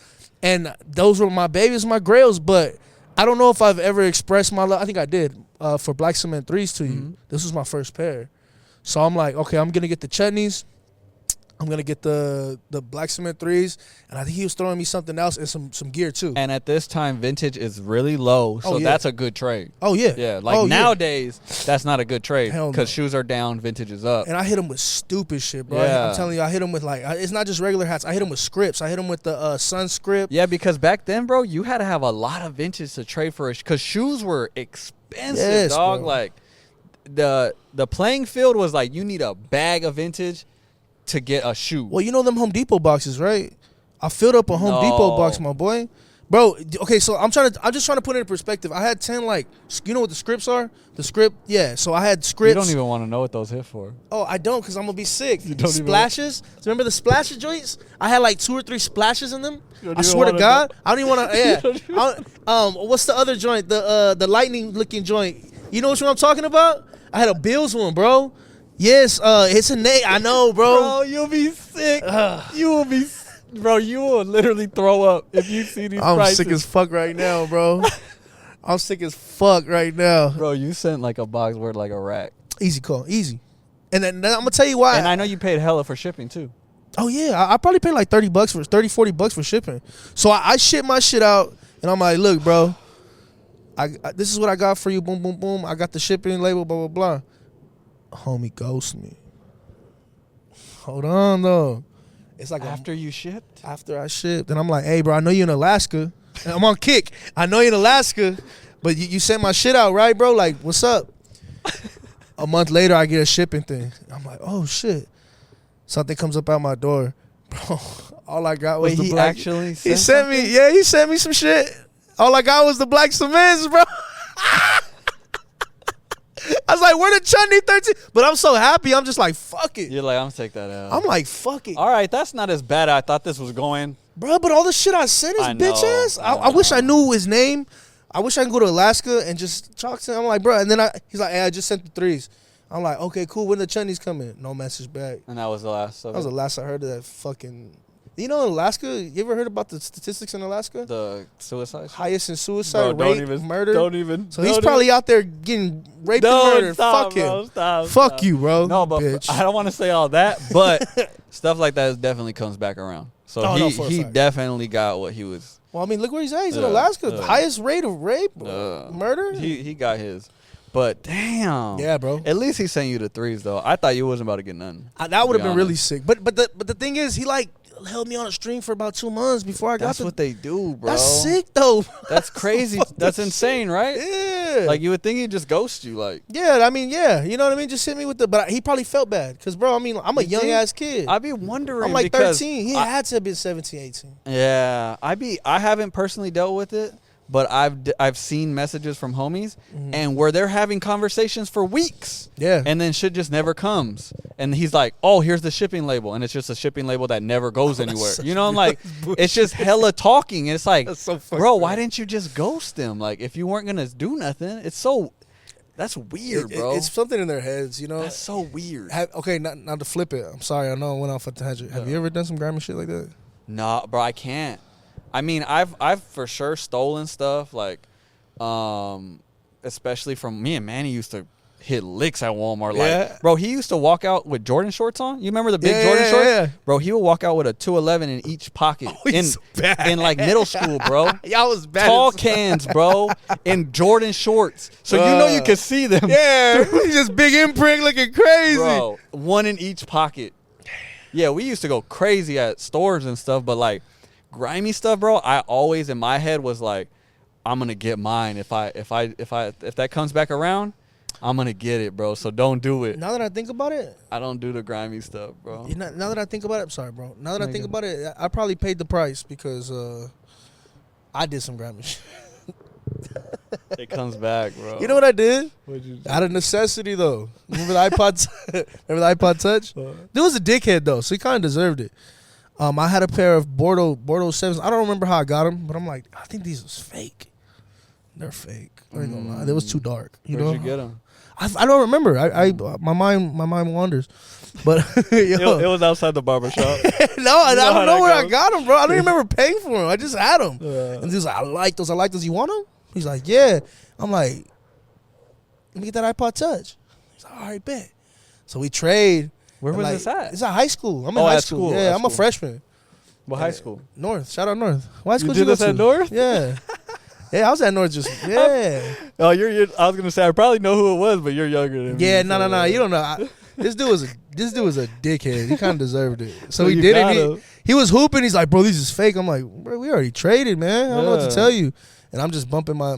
And those were my babies, my grails, but I don't know if I've ever expressed my love. I think I did for Black Cement 3s to you. This was my first pair. So I'm like, okay, I'm going to get the Chutneys. I'm going to get the Black Cement 3s. And I think he was throwing me something else and some gear too. And at this time, vintage is really low. So that's a good trade. Oh, yeah. Yeah. Nowadays, that's not a good trade. Because shoes are down, vintage is up. And I hit him with stupid shit, bro. Yeah. I'm telling you, I hit him with it's not just regular hats. I hit him with scripts. I hit him with the sun script. Yeah, because back then, bro, you had to have a lot of vintage to trade for it. Because shoes were expensive, dog. Bro. Like, the playing field was like, you need a bag of vintage to get a shoe. Well, you know them Home Depot boxes, right? I filled up a Home Depot box, my boy. Bro, okay, so I'm just trying to put it in perspective. I had 10, you know what the scripts are? The script, yeah. So I had scripts. You don't even want to know what those hit for. Oh, I don't, because I'm going to be sick. Splashes. So remember the splashes joints? I had 2 or 3 splashes in them. I swear to God. I don't even want to, yeah. What's the other joint? The lightning looking joint. You know what I'm talking about? I had a Bills one, bro. Yes, it's a name. I know, bro. Bro, you'll be sick. You will be Bro, you will literally throw up if you see these prices. I'm sick as fuck right now, bro. I'm sick as fuck right now. Bro, you sent a box worth a rack. Easy call. Easy. And then I'm going to tell you why. And I know you paid hella for shipping, too. Oh, yeah. I probably paid $40 for shipping. So I ship my shit out, and I'm like, look, bro, this is what I got for you. Boom, boom, boom. I got the shipping label, blah, blah, blah. Homie ghosted me. Hold on, though. It's like after you shipped? After I shipped. And I'm like, hey, bro, I know you're in Alaska. And I'm on kick. I know you're in Alaska, but you sent my shit out, right, bro? Like, what's up? A month later, I get a shipping thing. I'm like, oh, shit. Something comes up out my door. Bro, all I got was the black. He sent me some shit. All I got was the black cements, bro. I was like, where the Chutney 13? But I'm so happy. I'm just like, fuck it. You're like, I'm going to take that out. I'm like, fuck it. All right, that's not as bad as I thought this was going. Bro, but all the shit I sent is bitch ass. I wish I knew his name. I wish I could go to Alaska and just talk to him. I'm like, bro. And then he's like, hey, I just sent the 3s. I'm like, okay, cool. When the Chutneys coming? No message back. And that was the last of it? That was the last I heard of that fucking... You know, in Alaska, you ever heard about the statistics in Alaska? The suicide? Highest in suicide, rape, murder. Don't even. So he's probably out there getting raped and murdered. Fuck him. Fuck you, bro. No, but bitch. I don't want to say all that, but stuff like that definitely comes back around. So he definitely got what he was. Well, I mean, look where he's at. He's in Alaska. The highest rate of rape, murder. He got his. But damn. Yeah, bro. At least he sent you the 3s, though. I thought you wasn't about to get nothing. That would have been really sick. But the thing is, he held me on a string for about 2 months before I got. That's what they do, bro. That's sick though. That's crazy. That's insane, right? Yeah. You would think he'd just ghost you, Yeah, I mean, yeah. You know what I mean? Just hit me with but he probably felt bad because, bro, I mean, I'm a young ass kid. I'd be wondering. I'm like 13. He had to have been 17, 18. Yeah, I haven't personally dealt with it, but I've seen messages from homies and where they're having conversations for weeks. Yeah. And then shit just never comes. And he's like, oh, here's the shipping label. And it's just a shipping label that never goes anywhere. You know, I'm like, it's just hella talking. And it's like, so bro, why didn't you just ghost them? If you weren't going to do nothing, that's weird, bro. It's something in their heads, you know? That's so weird. Okay, not to flip it. I'm sorry. I know I went off a tangent. Have you ever done some grimy shit like that? No, bro, I can't. I mean, I've for sure stolen stuff, especially from me and Manny used to hit licks at Walmart. Yeah. Like, bro, he used to walk out with Jordan shorts on. You remember the big Jordan shorts? Yeah. Bro, he would walk out with a 211 in each pocket in like middle school, bro. Y'all was bad. Tall cans, bro, in Jordan shorts. So you know you could see them. Yeah, he's just big imprint looking crazy. Bro, one in each pocket. Yeah, we used to go crazy at stores and stuff, but like grimy stuff, bro, I always in my head was like, I'm gonna get mine. If that comes back around, I'm gonna get it, bro. So don't do it. Now that I think about it, I don't do the grimy stuff, bro. Now that I think about it, I'm sorry, bro. Now that I think about it, I probably paid the price because I did some grimy shit. It comes back, bro. You know what I did? What'd you do? Out of necessity, though. Remember the iPod? Remember the iPod Touch? There was a dickhead though, so he kind of deserved it. I had a pair of Bordeaux 7s. I don't remember how I got them, but I'm like, I think these was fake. They're fake. I ain't gonna lie. They was too dark. Where'd you get them? I don't remember. My mind wanders. But yo, it was outside the barbershop. No, I don't know where I got them, bro. I don't even remember paying for them. I just had them. And he was like, I like those. You want them? He's like, yeah. I'm like, let me get that iPod Touch. He's like, all right, bet. So we trade. Where was this at? It's at high school. I'm in high school. Yeah, I'm a freshman. What high school? North. Shout out North. What high school did this at North? Yeah. Yeah, I was at North just, yeah. Oh, you're I was going to say, I probably know who it was, but you're younger than me. Yeah, no. You don't know. This dude was a dickhead. He kind of deserved it. So he did it. He was hooping. He's like, bro, these is fake. I'm like, bro, we already traded, man. I don't know what to tell you. And I'm just bumping my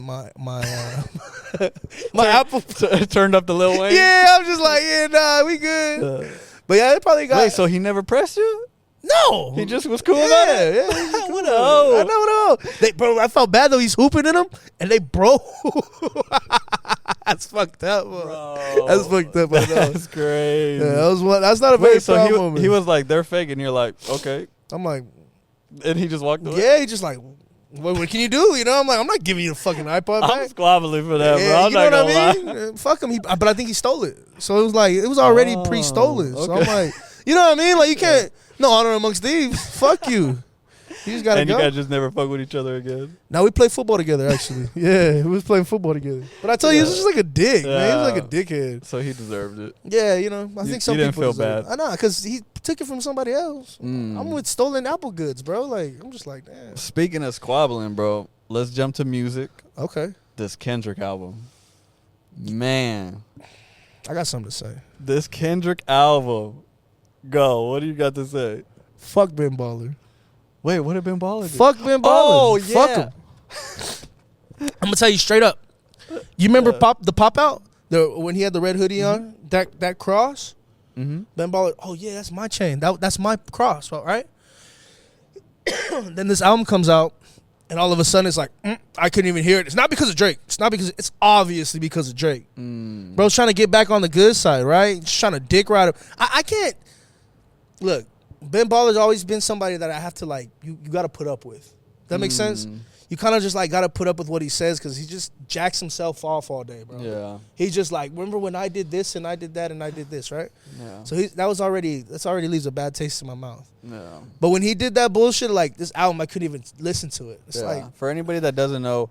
Apple. Turned up the Lil Wayne? Yeah, I'm just like, yeah, nah, we good. But yeah, it probably got. Wait, so he never pressed you? No. He just was cool about it? Yeah. What a hoe. I know. Bro, I felt bad though. He's hooping in them, and they broke. That's fucked up, bro. That's fucked up. That's crazy. Yeah, that was one. That's not a very proud moment. He was like, they're fake, and you're like, okay. I'm like, and he just walked away? Yeah, he just like, what can you do? You know, I'm like, I'm not giving you the fucking iPod back. I'm squabbling for that, yeah, bro. I'm you know not what I mean? lie. Fuck him. But I think he stole it. So it was like, it was already pre-stolen. Okay. So I'm like, you know what I mean? Like, you can't, no honor amongst thieves. Fuck you. You just gotta and go. You guys just never fuck with each other again? Now we play football together, actually. Yeah, we was playing football together. But I tell you, he was just like a dick, man. He was like a dickhead. So he deserved it. Yeah, you know, I think some people people didn't feel bad. I know, because he took it from somebody else. I'm with stolen Apple goods, bro. Like, I'm just like, damn. Speaking of squabbling, bro, let's jump to music. Okay. This Kendrick album. Man. I got something to say. This Kendrick album. Go. What do you got to say? Fuck Ben Baller. Wait, what did Ben Baller do? Fuck Ben Baller. Oh, yeah. Fuck him. I'm going to tell you straight up. You remember the pop out? When he had the red hoodie on? That cross? Ben Baller, oh, yeah, that's my chain. That's my cross, right? Then this album comes out, and all of a sudden it's like, I couldn't even hear it. It's not because of Drake. It's obviously because of Drake. Bro's trying to get back on the good side, right? Just trying to dick ride him. I can't. Look, Ben Baller's always been somebody that I have to, like, you got to put up with. That makes sense? You kind of just, like, got to put up with what he says because he just jacks himself off all day, bro. Yeah. He's just like, remember when I did this and I did that and I did this, right? Yeah. So that's already leaves a bad taste in my mouth. Yeah. But when he did that bullshit, like, this album, I couldn't even listen to it. It's like. For anybody that doesn't know,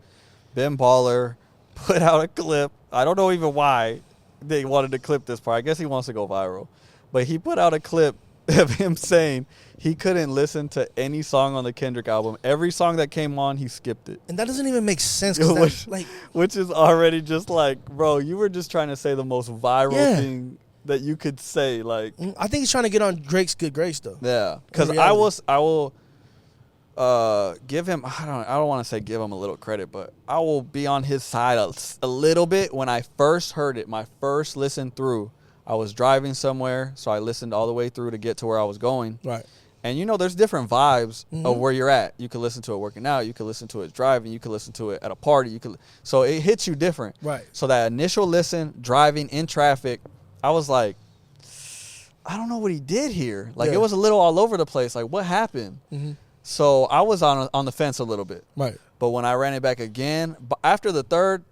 Ben Baller put out a clip. I don't know even why they wanted to clip this part. I guess he wants to go viral. But he put out a clip of him saying he couldn't listen to any song on the Kendrick album. Every song that came on, he skipped it. And that doesn't even make sense. Which is already just like, bro, you were just trying to say the most viral thing that you could say. Like, I think he's trying to get on Drake's good grace, though. Yeah, because I will give him. I don't want to say give him a little credit, but I will be on his side a little bit. When I first heard it, my first listen through, I was driving somewhere, so I listened all the way through to get to where I was going. Right. And, you know, there's different vibes of where you're at. You could listen to it working out. You could listen to it driving. You could listen to it at a party. So it hits you different. Right. So that initial listen, driving in traffic, I was like, I don't know what he did here. Like, it was a little all over the place. Like, what happened? So I was on the fence a little bit. Right. But when I ran it back again, after the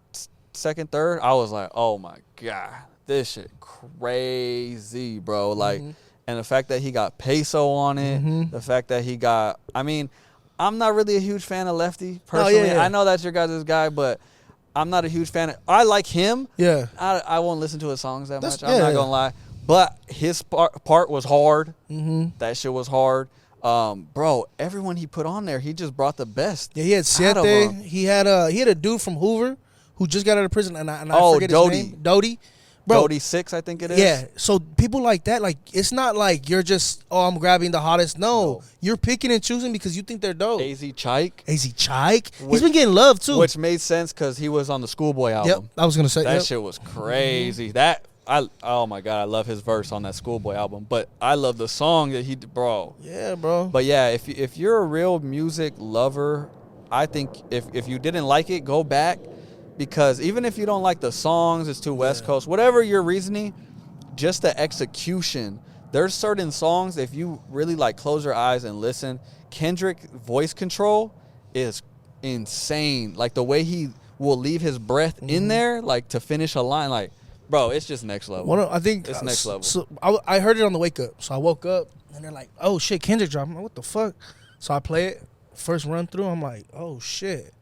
second third, I was like, oh, my God. This shit crazy, bro. Like, and the fact that he got peso on it, the fact that he got, I mean, I'm not really a huge fan of Lefty, personally. I know that's your guys' guy, but I'm not a huge fan. I like him. Yeah. I won't listen to his songs that much. I'm not gonna lie. But his part was hard. Mm-hmm. That shit was hard. Bro, everyone he put on there, he just brought the best. Yeah, he had Siete. He had a dude from Hoover who just got out of prison, and I forget his name. Doty. Bro, Doty 6, I think it is. Yeah, so people like that, like, it's not like you're just, I'm grabbing the hottest. No, you're picking and choosing because you think they're dope. AZ Chike. He's been getting love, too. Which made sense because he was on the Schoolboy album. Yep, I was going to say that shit was crazy. Oh my God, I love his verse on that Schoolboy album. But I love the song that bro. Yeah, bro. But yeah, if you're a real music lover, I think if you didn't like it, go back. Because even if you don't like the songs, it's too West Coast, whatever your reasoning, just the execution. There's certain songs, if you really like close your eyes and listen, Kendrick voice control is insane. Like the way he will leave his breath in there, like to finish a line, like, bro, it's just next level. I think it's next level. So I heard it on the wake up. So I woke up and they're like, oh shit, Kendrick dropped. I'm like, what the fuck? So I play it. First run through, I'm like, oh shit.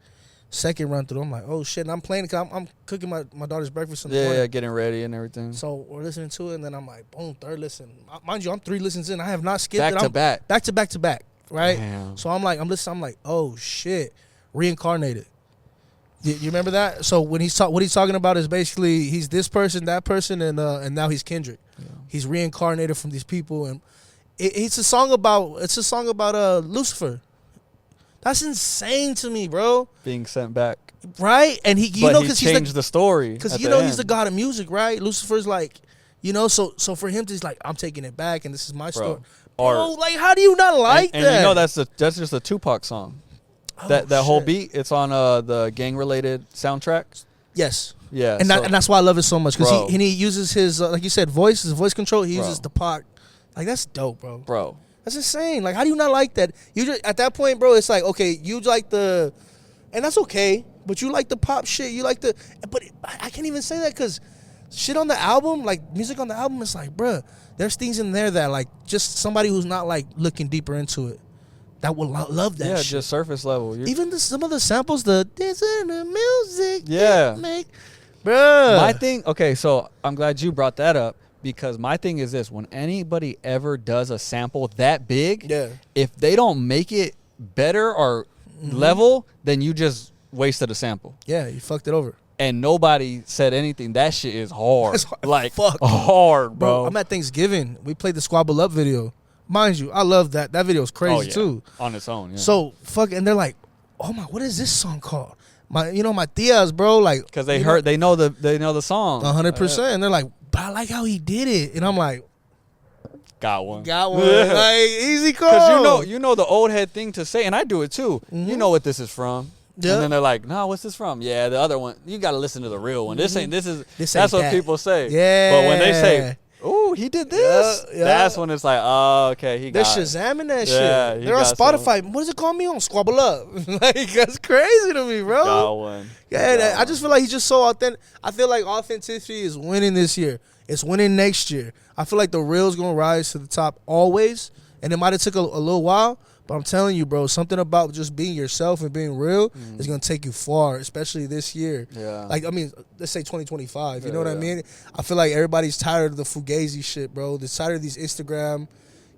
Second run through, I'm like, oh shit. And I'm playing it because I'm cooking my daughter's breakfast in the morning. Yeah, getting ready and everything. So we're listening to it, and then I'm like, boom, third listen. Mind you, I'm 3 listens in. I have not skipped back it. to back. Back to back to back, right? Damn. So I'm listening, I'm like, oh shit, reincarnated. You remember that? So when what he's talking about is basically he's this person, that person, and now he's Kendrick. Yeah. He's reincarnated from these people, and it's a song about Lucifer. That's insane to me, bro. Being sent back. Right? And because he changed the story. Because he's the god of music, right? Lucifer's like, so for him to, he's like, I'm taking it back and this is my story. Bro, like, how do you not like that? And you know that's just a Tupac song. Oh, that whole beat, it's on the gang-related soundtrack. Yes. Yeah. And that's why I love it so much. Because he uses his, like you said, his voice control. He uses the Pac. Like, that's dope, bro. Bro. That's insane. Like, how do you not like that? You just, at that point, bro, it's like, okay, you like and that's okay, but you like the pop shit. You like but I can't even say that because shit on the album, like music on the album, it's like, bruh, there's things in there that, like, just somebody who's not, like, looking deeper into it, that will love that shit. Yeah, just surface level. Even some of the samples, this in the music. Yeah. Bruh. My thing, okay, so I'm glad you brought that up. Because my thing is this, when anybody ever does a sample that big, if they don't make it better or level, then you just wasted a sample. Yeah, you fucked it over. And nobody said anything. That shit is hard. Like, fuck. Hard, bro. I'm at Thanksgiving. We played the Squabble Up video. Mind you, I love that. That video is crazy, too. On its own, yeah. So, and they're like, oh my, what is this song called? My tias, bro, like. Because they know the song. 100%. And they're like, but I like how he did it. And I'm like, got one. Like, easy call. Because you know the old head thing to say, and I do it too. Mm-hmm. You know what this is from. Yep. And then they're like, no, what's this from? Yeah, the other one. You got to listen to the real one. This ain't that's what people say. Yeah. But when they say, ooh, he did this. Yeah. That's when it's like, oh, okay, they're Shazamming that shit. They're on Spotify. What does it call me on? Squabble Up. Like, that's crazy to me, bro. Got one. Yeah, I just feel like he's just so authentic. I feel like authenticity is winning this year. It's winning next year. I feel like the real's going to rise to the top always, and it might have took a little while, but I'm telling you, bro, something about just being yourself and being real is going to take you far, especially this year. Yeah. Like, I mean, let's say 2025. You know what I mean? I feel like everybody's tired of the Fugazi shit, bro. They're tired of these Instagram,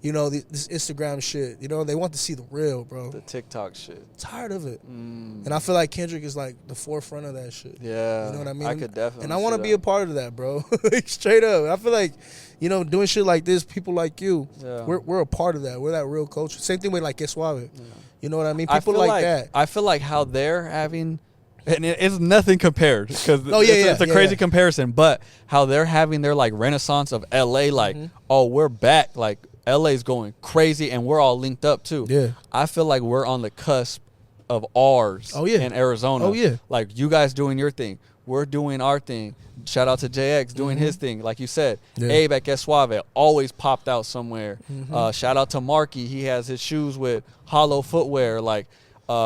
this Instagram shit. They want to see the real, bro. The TikTok shit. Tired of it. And I feel like Kendrick is, like, the forefront of that shit. Yeah. You know what I mean? I could definitely. And I want to be a part of that, bro. Straight up. I feel like, doing shit like this, people like you, we're a part of that. We're that real culture. Same thing with, like, Que Suave. Yeah. You know what I mean? People like that. I feel like how they're having, and it's nothing compared because it's a crazy comparison, but how they're having their, like, renaissance of L.A., like, oh, we're back, like, LA's going crazy and we're all linked up too. Yeah. I feel like we're on the cusp of ours in Arizona. Oh, yeah. Like, you guys doing your thing. We're doing our thing. Shout out to JX doing his thing. Like you said, Abe at Que Suave always popped out somewhere. Shout out to Marky. He has his shoes with hollow footwear. Like,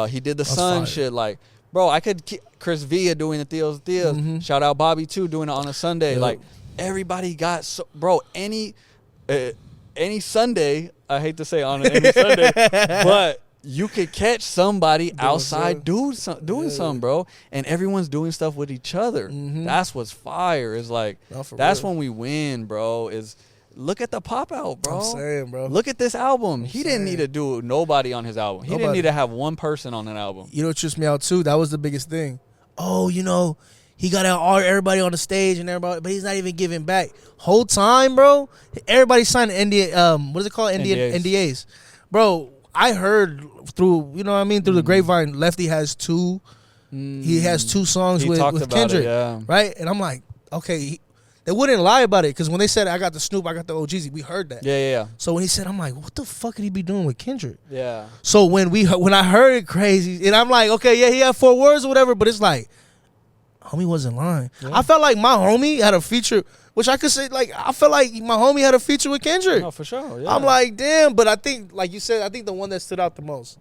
he did the sun shit. Like, bro, I could Chris Villa doing the Theos. Shout out Bobby too doing it on a Sunday. Like, everybody got any Sunday, I hate to say on any Sunday, but you could catch somebody outside doing Yeah. something, bro, and everyone's doing stuff with each other. That's what's fire. Is like that's when we win, bro. Is look at the pop out, bro. I'm saying, bro. Look at this album. He didn't need to do nobody on his album. He didn't need to have one person on an album. You know what trips me out too? That was the biggest thing. Oh, you know, he got everybody on the stage and everybody, but he's not even giving back. Whole time, bro, everybody signed NDA. What is it called? NDAs. Bro, I heard through, you know what I mean, through the grapevine, Lefty has two. He has 2 songs with Kendrick, right? And I'm like, okay. They wouldn't lie about it because when they said I got the Snoop, I got the OGZ, we heard that. Yeah. So when he said, I'm like, what the fuck could he be doing with Kendrick? Yeah. So when I heard it crazy, and I'm like, okay, yeah, he had 4 words or whatever, but it's like, homie wasn't lying. Yeah. I felt like my homie had a feature, which I could say, like, I felt like my homie had a feature with Kendrick. No, for sure. Yeah. I'm like, damn, but I think, like you said, I think the one that stood out the most,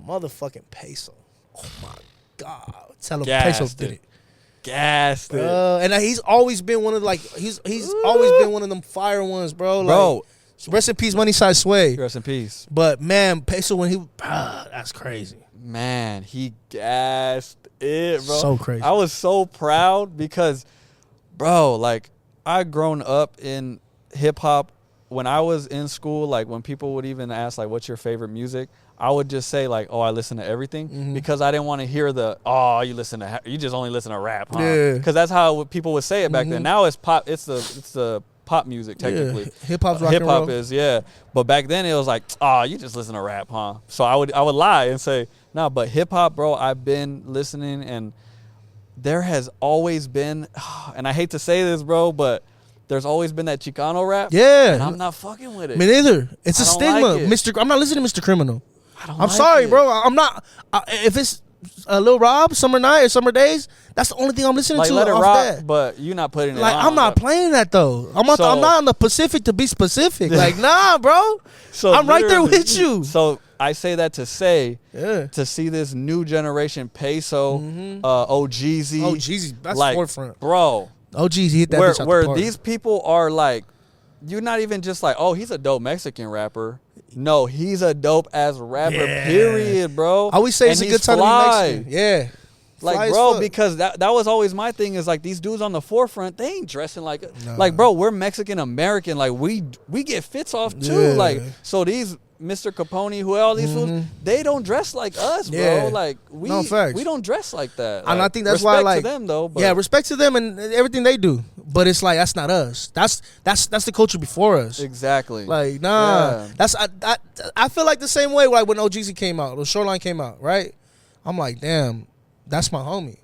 motherfucking Peso. Oh my God. Tell him Peso did it. Gassed it. And he's always been one of he's always been one of them fire ones, bro. Like, rest in peace, Money Side Sway. Rest in peace. But man, Peso when he that's crazy. Man, he gassed it, bro. So crazy. I was so proud because, bro, like I grown up in hip hop. When I was in school, like when people would even ask like, "What's your favorite music?" I would just say like, "Oh, I listen to everything," because I didn't want to hear the, "Oh, you just only listen to rap," huh? Yeah. Because that's how people would say it back then. Now it's pop. It's the pop music technically. Yeah. Hip hop's rock and roll. Hip hop is but back then it was like, "Oh, you just listen to rap, huh?" So I would lie and say, "No," but hip hop, bro. I've been listening, and there has always been, and I hate to say this, bro, but there's always been that Chicano rap. Yeah. And I'm not fucking with it. Me neither. It's a stigma. Like I'm not listening to Mr. Criminal. I'm like sorry, bro. I'm not. If it's Lil Rob, Summer Night or Summer Days, that's the only thing I'm listening to. Let it off rock, that. but you're not putting it like, on. I'm not playing that, though. I'm not on the Pacific to be specific. Like, nah, bro. So I'm right there with you. So I say that to say, yeah, to see this new generation Peso, OGZ. Oh, Jeezy, that's like, forefront. Bro. OGZ hit that bitch out where the park. these people are like, you're not even just like, oh, he's a dope Mexican rapper. No, he's a dope ass rapper, period, bro. I always say it's a good time to be Mexican. Yeah. Like, bro, because that was always my thing is like these dudes on the forefront, they ain't dressing like like, bro, we're Mexican American. Like we get fits off too. Yeah. Like, so these Mr. Capone, who all these fools, they don't dress like us, bro. Yeah. Like we don't dress like that. And like, I think that's respect why, like, to them though. But. Yeah, respect to them and everything they do. But it's like that's not us. That's the culture before us. Exactly. Like, nah. Yeah. That's I feel like the same way like when OGZ came out, or Shoreline came out, right? I'm like, damn, that's my homie.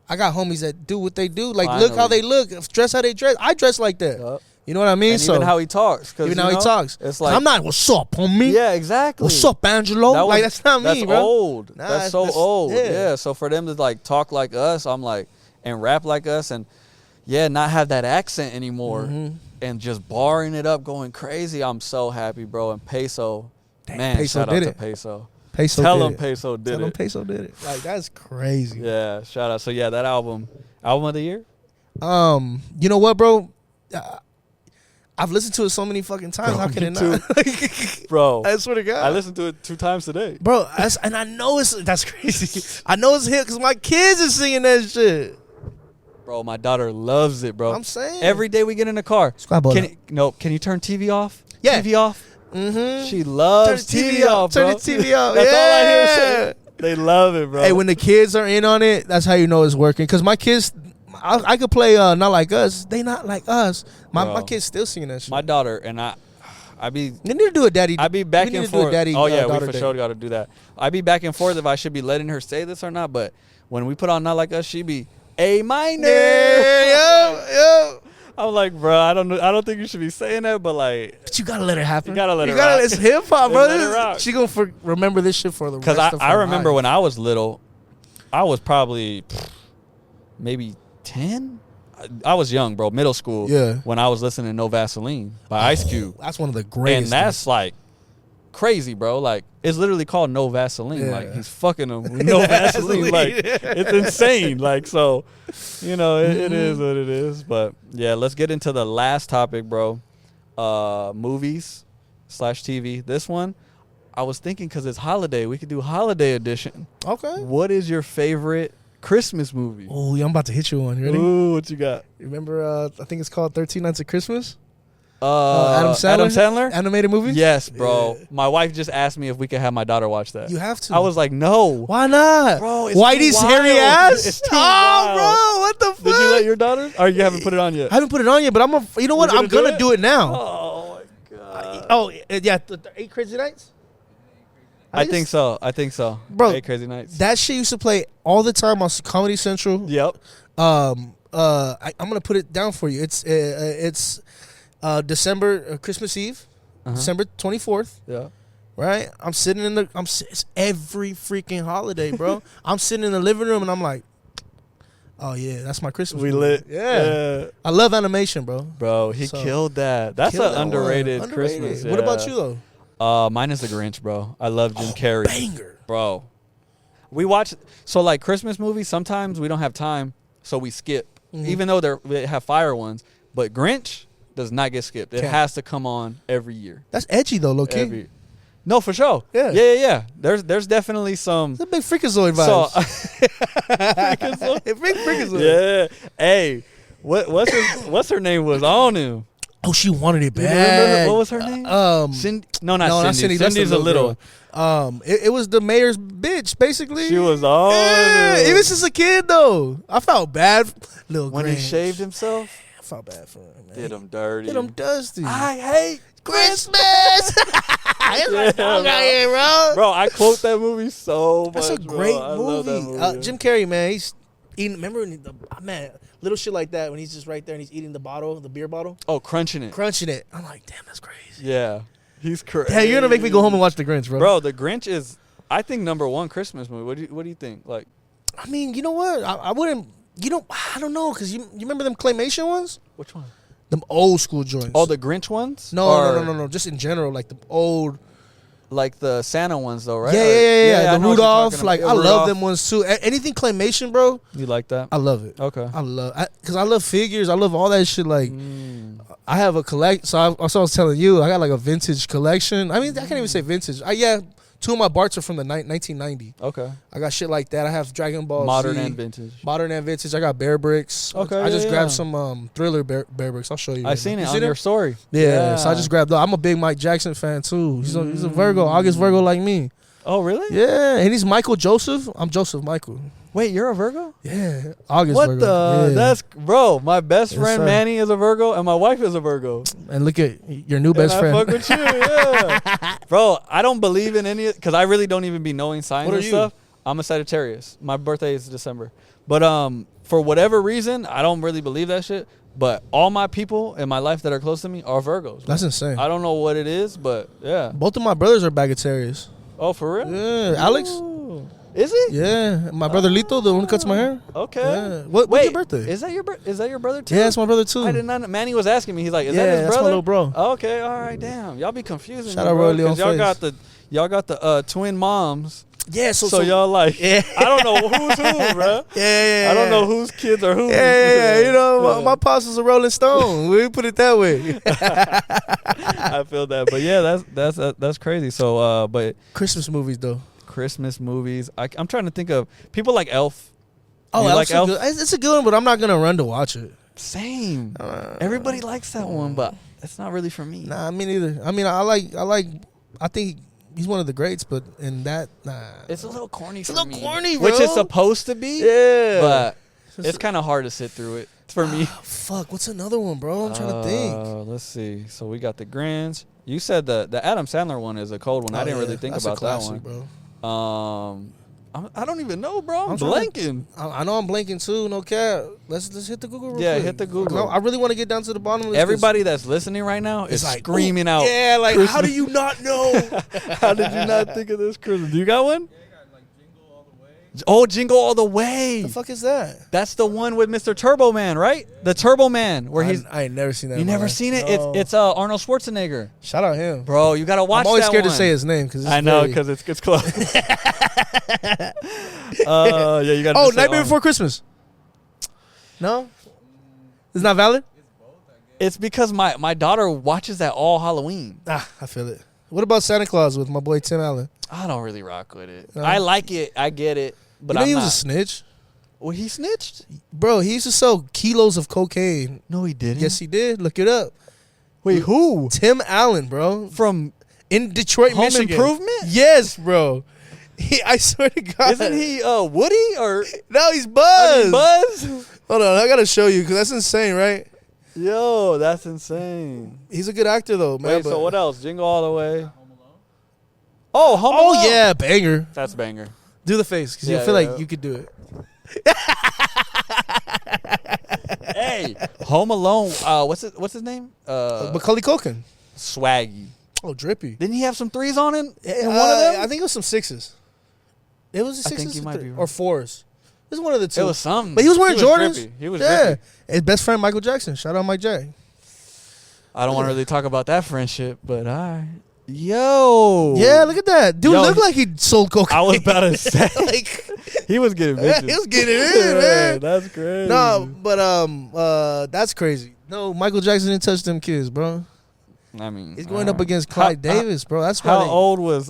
I got homies that do what they do. Like, look how they look, dress how they dress. I dress like that. Yep. You know what I mean? And even how he talks. Even how he talks. It's like, I'm not, what's up, homie? Yeah, exactly. What's up, Angelo? That's not me, bro. That's old. Nah, that's so old. Yeah. Yeah. So for them to like talk like us, I'm like, and rap like us, and not have that accent anymore, and just barring it up, going crazy. I'm so happy, bro. And Peso, man, Peso shout out to Peso. Tell him Peso did it. Tell him Peso did it. Like, that's crazy. Yeah, shout out. So yeah, that album of the year. You know what, bro? I've listened to it so many fucking times. How can it not? Bro, I swear to God, I listened to it 2 times today. Bro, and I know that's crazy. I know it's hit because my kids are singing that shit. Bro, my daughter loves it, bro. I'm saying every day we get in the car. Can you turn TV off? Yeah. TV off. Mm-hmm. She loves turn TV off, bro. Turn the TV off. That's all I hear say. They love it, bro. Hey, when the kids are in on it, that's how you know it's working. Because my kids, I could play Not Like Us. They not like us. My kids still singing that shit. My daughter and I be. You need to do a daddy. I be back and forth. Oh yeah, we for day. sure got to do that. I be back and forth if I should be letting her say this or not. But when we put on Not Like Us, she be A minor. Yeah, yo. I'm like, bro, I don't think you should be saying that, but like, but you gotta let it happen. You gotta let it rock. It's hip hop, bro. She gonna remember this shit for the rest of her life. Because I remember when I was little, I was probably maybe 10. I was young, bro, middle school. Yeah. When I was listening to No Vaseline by Ice Cube. That's one of the greatest. And that's like crazy, bro. Like, it's literally called No Vaseline. Yeah. Like, he's fucking them with no Vaseline. Like, it's insane. Like, so, you know, it is what it is. But yeah, let's get into the last topic, bro. Movies / TV. This one, I was thinking because it's holiday, we could do holiday edition. Okay. What is your favorite Christmas movie? Oh, yeah, I'm about to hit you one. You ready? Ooh, what you got? Remember, I think it's called 13 Nights of Christmas? Adam Sandler? Animated movie? Yes, bro. Yeah. My wife just asked me if we could have my daughter watch that. You have to. I was like, no. Why not? Bro, it's Whitey's too hairy wild. ass? It's too Oh, wild. bro, what the fuck? Did you let your daughter? Or you haven't put it on yet? I haven't put it on yet, but you know what? You're I'm going to do it now. Oh, my God. Oh, yeah, the 8 Crazy Nights? I think so. Bro, 8 Crazy Nights. That shit used to play all the time on Comedy Central. Yep. I'm gonna put it down for you. It's December Christmas Eve, December 24th. Yeah. Right. It's every freaking holiday, bro. I'm sitting in the living room and I'm like, oh yeah, that's my Christmas. We movie. lit. Yeah. I love animation, bro. Bro, he killed that. That's an underrated Christmas. What about you though? Mine is The Grinch, bro. I love Jim Carrey. Banger. Bro. We watch, so like Christmas movies, sometimes we don't have time, so we skip. Even though they have fire ones. But Grinch does not get skipped. It has to come on every year. That's edgy though, low key. No, for sure. Yeah. There's definitely some. It's a big freakazoid vibes. Freakazoid? Big freakazoid. Yeah. Hey, what's her name was on him? Oh, she wanted it You bad. remember what was her name? Cindy. Not Cindy. Cindy's a little. It was the mayor's bitch, basically. She was on. Yeah, even since a kid though, I felt bad. Little when Grinch. he shaved himself. I felt bad for him, man. Did him dirty. Did him dusty. I hate Christmas. It's my dog out here, bro. Bro, I quote that movie so much. That's a great bro. I love that movie. Jim Carrey, man, he's eating. Remember when little shit like that when he's just right there and he's eating the beer bottle. Oh, crunching it. I'm like, damn, that's crazy. Yeah, he's crazy. Hey, you're gonna make me go home and watch The Grinch, bro. Bro, The Grinch is, I think, #1 Christmas movie. What do you think? Like, I mean, you know what? I wouldn't. I don't know, because you remember them claymation ones? which one? Them old school joints. Oh, the Grinch ones? No. Just in general, like the old. Like the Santa ones, though, right? Yeah. I The know what you're Rudolph, talking like about. I Yeah, love Rudolph. them ones too. Anything claymation, bro. You like that? I love it. Okay. Because I love figures. I love all that shit. Like, I have a collect. So I was telling you, I got like a vintage collection. I mean, I can't even say vintage. Two of my Barts are from the 1990. Okay. I got shit like that. I have Dragon Ball Modern Z, and vintage. Modern and vintage. I got Bear Bricks. Okay, I just yeah. grabbed some Thriller Bear Bricks. I'll show you. I right seen now. it You on seen your story. Yeah, so I just grabbed. I'm a big Mike Jackson fan too. He's a Virgo, August Virgo like me. Oh, really? Yeah, and he's Michael Joseph. I'm Joseph Michael. Wait, you're a Virgo? Yeah, August What Virgo. the? Yeah. That's, bro, my best Yes, friend sir. Manny is a Virgo, and my wife is a Virgo. And look at your new best and friend. I fuck with you, yeah. Bro, I don't believe in any, because I really don't even be knowing signs What are and you? stuff. I'm a Sagittarius. My birthday is December. But for whatever reason, I don't really believe that shit. But all my people in my life that are close to me are Virgos. That's insane. I don't know what it is, but yeah. Both of my brothers are Bagatarius. Oh, for real? Yeah, Alex. Ooh. Is he? Yeah, my brother Lito, the one who cuts my hair. Okay. Yeah. What's Wait, your birthday? Is that your brother too? Yeah, that's my brother too. I did not. Manny was asking me. He's like, "Is Yeah, that his that's my brother?" little bro. Okay, all right, damn. Y'all be confusing. Shout me, out bro, Roy Leon 'cause y'all Face. got the twin moms. Yeah, So y'all like, Yeah. I don't know who's who, bro. Yeah. I don't know whose kids are who. Yeah. You know, Yeah. my pops was a Rolling Stone. We put it that way. I feel that, but yeah, that's crazy. So, but Christmas movies though. Christmas movies. I'm trying to think of people like Elf. Oh, You like Elf? It's a good one, but I'm not gonna run to watch it. Same. Everybody likes that one, but it's not really for me. Nah, me neither. I mean, I think he's one of the greats, but in that, nah. It's a little corny for a little me. corny, bro. Which it's supposed to be. Yeah. But it's kind of hard to sit through it for me. Fuck, what's another one, bro? I'm trying to think. Let's see. So we got the Grinch. You said the Adam Sandler one is a cold one. I didn't really think That's about a classic, that one. Bro. I don't even know, bro. I'm trying blanking. I know I'm blanking too. No cap. Let's hit the Google. Real quick. Hit the Google. I really want to get down to the bottom of this. Everybody that's listening right now is like, screaming ooh, out. Yeah, like Christmas. how do you not know? How did you not think of this Christmas? Do you got one? Oh, Jingle All the Way. The fuck is that? That's the one with Mr. Turbo Man, right? The Turbo Man, where he's. I ain't never seen that. You in my never life. seen it? No. It's Arnold Schwarzenegger. Shout out him, Bro, you gotta watch that. I'm always scared one. to say his name because I know because it's close. Yeah, you got. Oh, Nightmare Before Christmas. No, it's not valid. It's because my daughter watches that all Halloween. Ah, I feel it. What about Santa Claus with my boy Tim Allen? I don't really rock with it. I like it. I get it. But you know he was a snitch. Well, he snitched? Bro, he used to sell kilos of cocaine. No, he didn't. Yes, he did. Look it up. Wait, who? Tim Allen, bro. From in Detroit, Home Michigan. Improvement? Yes, bro. I swear to God. Isn't he Woody or? No, he's Buzz. Buzz? Hold on, I gotta show you because that's insane, right? Yo, that's insane. He's a good actor though, man. Wait, so what else? Jingle All the Way. Oh, Home Alone. Oh yeah, banger. That's banger. Do the face because you feel like you could do it. Hey, Home Alone. What's his name? Macaulay Culkin. Swaggy. Oh, drippy. Didn't he have some threes on him? In one of them? I think it was some sixes. It was the I think sixes you might be right. or fours. It was one of the two. It was something. But he was wearing Jordans. Drippy. He was yeah. drippy. His best friend Michael Jackson. Shout out Mike Jack. I don't want to really talk about that friendship, but Yo. Yeah, look at that. Dude looked like he sold cocaine. I was about to say. Like, he was getting bitches. he was getting it in, man. That's crazy. No, but that's crazy. No, Michael Jackson didn't touch them kids, bro. I mean, he's going up against Clyde Davis, bro. That's why. How old was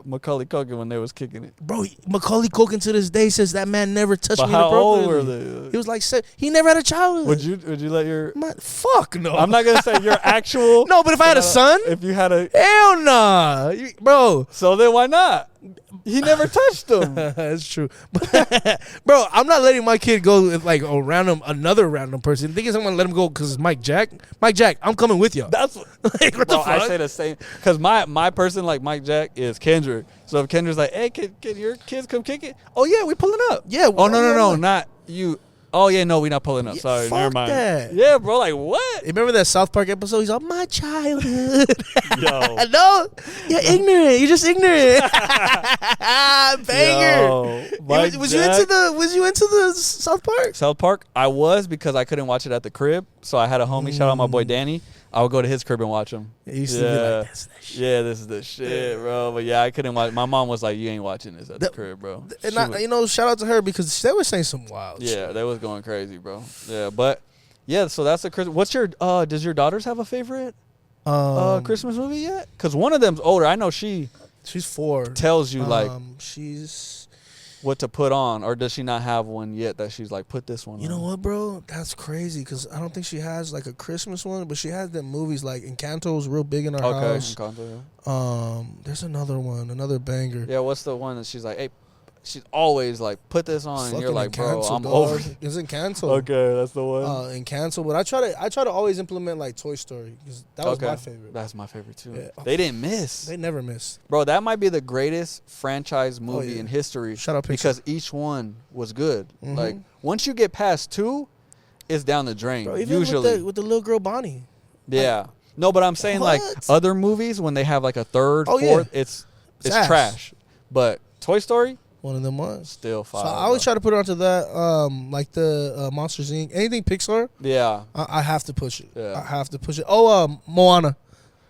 Macaulay Culkin when they was kicking it? Bro, Macaulay Culkin to this day says that man never touched me how old inappropriately. were they? He was like, he never had a childhood. Would you let your? Fuck no. I'm not gonna say your actual. No, but if I had a son, if you had a, hell nah, bro. So then why not? He never touched him. That's true, bro. I'm not letting my kid go with like another random person. The thing is, I'm gonna let him go because it's Mike Jack. Mike Jack, I'm coming with you. That's like, what bro, the fuck? I say the same because my person like Mike Jack is Kendrick. So if Kendrick's like, hey, can your kids come kick it? Oh yeah, we pulling up. Yeah. Oh no, not you. Oh yeah, no, we not pulling up. Yeah, sorry, never mind. That. Yeah, bro, like what? You remember that South Park episode? He's like, my childhood. Yo, no, you're ignorant. You're just ignorant. Banger. Yo, was you into the South Park? South Park, I was because I couldn't watch it at the crib. So I had a homie. Shout out my boy Danny. I would go to his crib and watch him. It used to be like, that's that shit. Yeah, this is the shit, bro. But yeah, I couldn't watch. My mom was like, "You ain't watching this at the crib, bro." And shout out to her because they were saying some wild shit. Yeah, they was going crazy, bro. Yeah, but yeah, so that's the Christmas. What's your? Does your daughters have a favorite Christmas movie yet? Because one of them's older. I know she's 4. Tells you like she's what to put on, or does she not have one yet that she's like, put this one on? You know what, bro? That's crazy because I don't think she has like a Christmas one, but she has them movies like Encanto is real big in our house. Encanto, yeah. There's another one, another banger. Yeah, what's the one that she's like, hey, she's always like, put this on, and you're like, bro, Encanto, I'm dog. over. It's Encanto. Okay, that's the one. Encanto, but I try to always implement like Toy Story because that was my favorite. That's my favorite too. Yeah. They didn't miss. They never miss. Bro, that might be the greatest franchise movie in history. Shout out Pixar. Because each one was good. Mm-hmm. Like once you get past 2, it's down the drain. Bro, even usually with the little girl Bonnie. Yeah. Like, no, but I'm saying like other movies when they have like a 3rd, 4th, it's trash. But Toy Story, one of them was still fire. So I always try to put it onto that, like the Monsters Inc. Anything Pixar. Yeah, I have to push it. Yeah. I have to push it. Oh, Moana.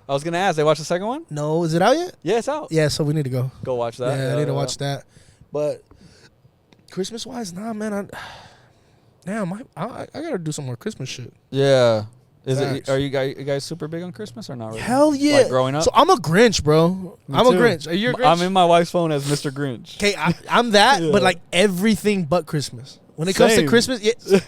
I was gonna ask. They watched the second one? No, is it out yet? Yeah, it's out. Yeah, so we need to go. Go watch that. Yeah, I need to watch that. But Christmas wise, nah, man. I gotta do some more Christmas shit. Yeah. Facts. Are you guys super big on Christmas or not really? Hell yeah. Like growing up? So I'm a Grinch, bro. Me I'm too. a Grinch. Are you a Grinch? I'm in my wife's phone as Mr. Grinch. Okay, I'm that, Yeah. but like everything but Christmas. When it comes to Same. Christmas, yeah.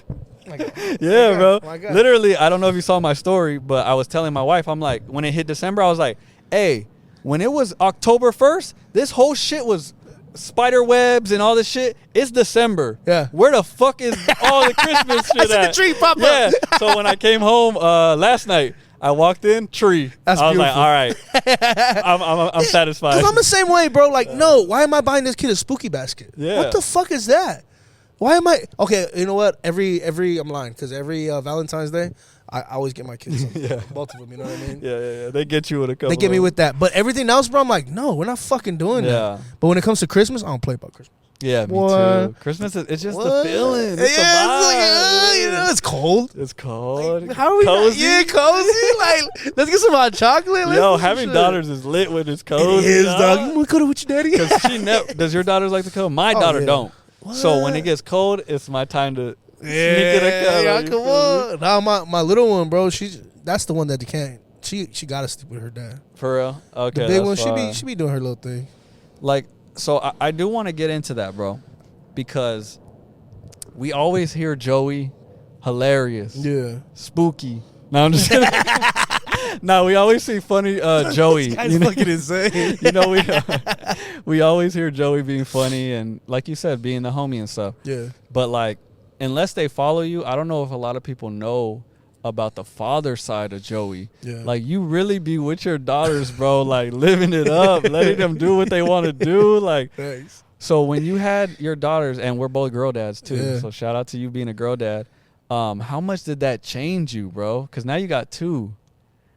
Yeah, bro. My God. Literally, I don't know if you saw my story, but I was telling my wife, I'm like, when it hit December, I was like, hey, when it was October 1st, this whole shit was spider webs and all this shit. It's December. Yeah. Where the fuck is all the Christmas shit I see at? the tree pop Yeah. up. So when I came home last night, I walked in, tree. That's I was beautiful. like, all right, I'm satisfied. Because I'm the same way, bro. Like, no, why am I buying this kid a spooky basket? Yeah. What the fuck is that? Why am I? Okay, you know what? I'm lying because every Valentine's Day, I always get my kids something. Yeah. Both of them, you know what I mean? Yeah. They get you with a couple. They get me with that. But everything else, bro, I'm like, no, we're not fucking doing that. But when it comes to Christmas, I don't play about Christmas. Yeah, me What? too. Christmas it's just What? the feeling. It's Yeah, the it's like, vibe. you know, it's cold. It's cold. How are we? cozy. Yeah, cozy. Like, let's get some hot chocolate. Let's Yo, do some having shit. daughters is lit when it's cozy. It is, dog. You want to cuddle with your daddy? Because she never. Does your daughters like to cuddle? My daughter yeah. don't. So when it gets cold, it's my time to sneak in a cuddle. Yeah, come on. Now my little one, bro, that's the one that can't. she gotta sleep with her dad. For real? Okay. The big one, fine. she be doing her little thing. Like, so I do want to get into that, bro, because we always hear Joey hilarious, spooky. No, I'm just kidding. No, we always see funny Joey. This guy's fucking insane. You know, we always hear Joey being funny and, like you said, being the homie and stuff. Yeah. But like, unless they follow you, I don't know if a lot of people know about the father side of Joey. Yeah. Like, you really be with your daughters, bro, like living it up, letting them do what they want to do. Like, thanks. So when you had your daughters, and we're both girl dads too, Yeah. so shout out to you being a girl dad. How much did that change you, bro? Because now you got two.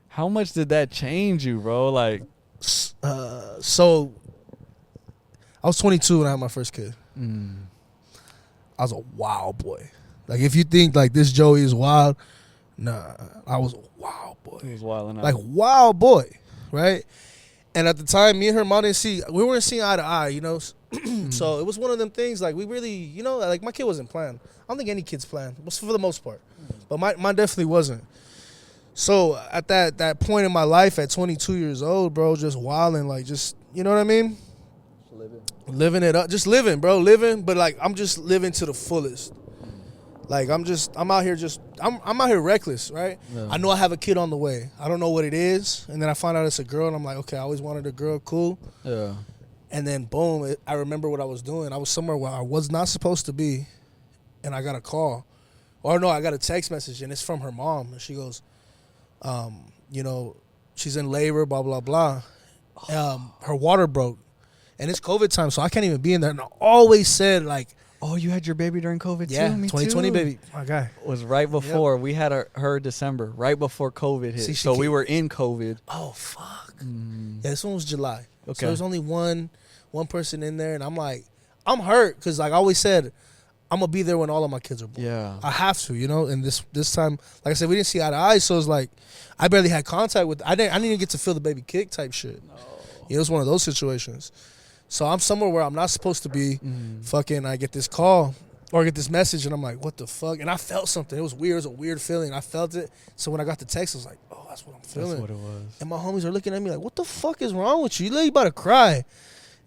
How much did that change you, bro? Like, so I was 22 when I had my first kid. I was a wild boy. Like, if you think like this Joey is wild, nah, I was a wild boy. he was wilding out. Like, wild boy, right? And at the time, me and her mom we weren't seeing eye to eye, you know. So it was one of them things, like, we really, you know, like, my kid wasn't planned. I don't think any kid's planned, for the most part. But mine definitely wasn't. So at that point in my life, at 22 years old, bro, just wilding, like, just, you know what I mean? Living it up. Just living, bro, living. But, like, I'm just living to the fullest. Like, I'm out here reckless, right? Yeah. I know I have a kid on the way. I don't know what it is. And then I find out it's a girl, and I'm like, okay, I always wanted a girl, cool. Yeah. And then, boom, I remember what I was doing. I was somewhere where I was not supposed to be, and I got a call. Or, no, I got a text message, and it's from her mom. And she goes, you know, she's in labor, blah, blah, blah. Her water broke. And it's COVID time, so I can't even be in there. And I always said, like, oh, you had your baby during COVID too? yeah, Me 2020 too. baby. My guy. Was right before. We had her December, right before COVID hit. See, so we were in COVID. Oh, fuck. Yeah, this one was July. Okay. So there's only one person in there, and I'm like, I'm hurt because, like I always said, I'm going to be there when all of my kids are born. Yeah. I have to, you know, and this time, like I said, we didn't see eye to eye, so it's like, I barely had contact with, I didn't even get to feel the baby kick type shit. No. It was one of those situations. So I'm somewhere where I'm not supposed to be. Fucking, I get this call or I get this message, and I'm like, what the fuck? And I felt something. It was weird. It was a weird feeling. I felt it. So when I got the text, I was like, oh, that's what I'm feeling. That's what it was. And my homies are looking at me like, what the fuck is wrong with you? You look about to cry.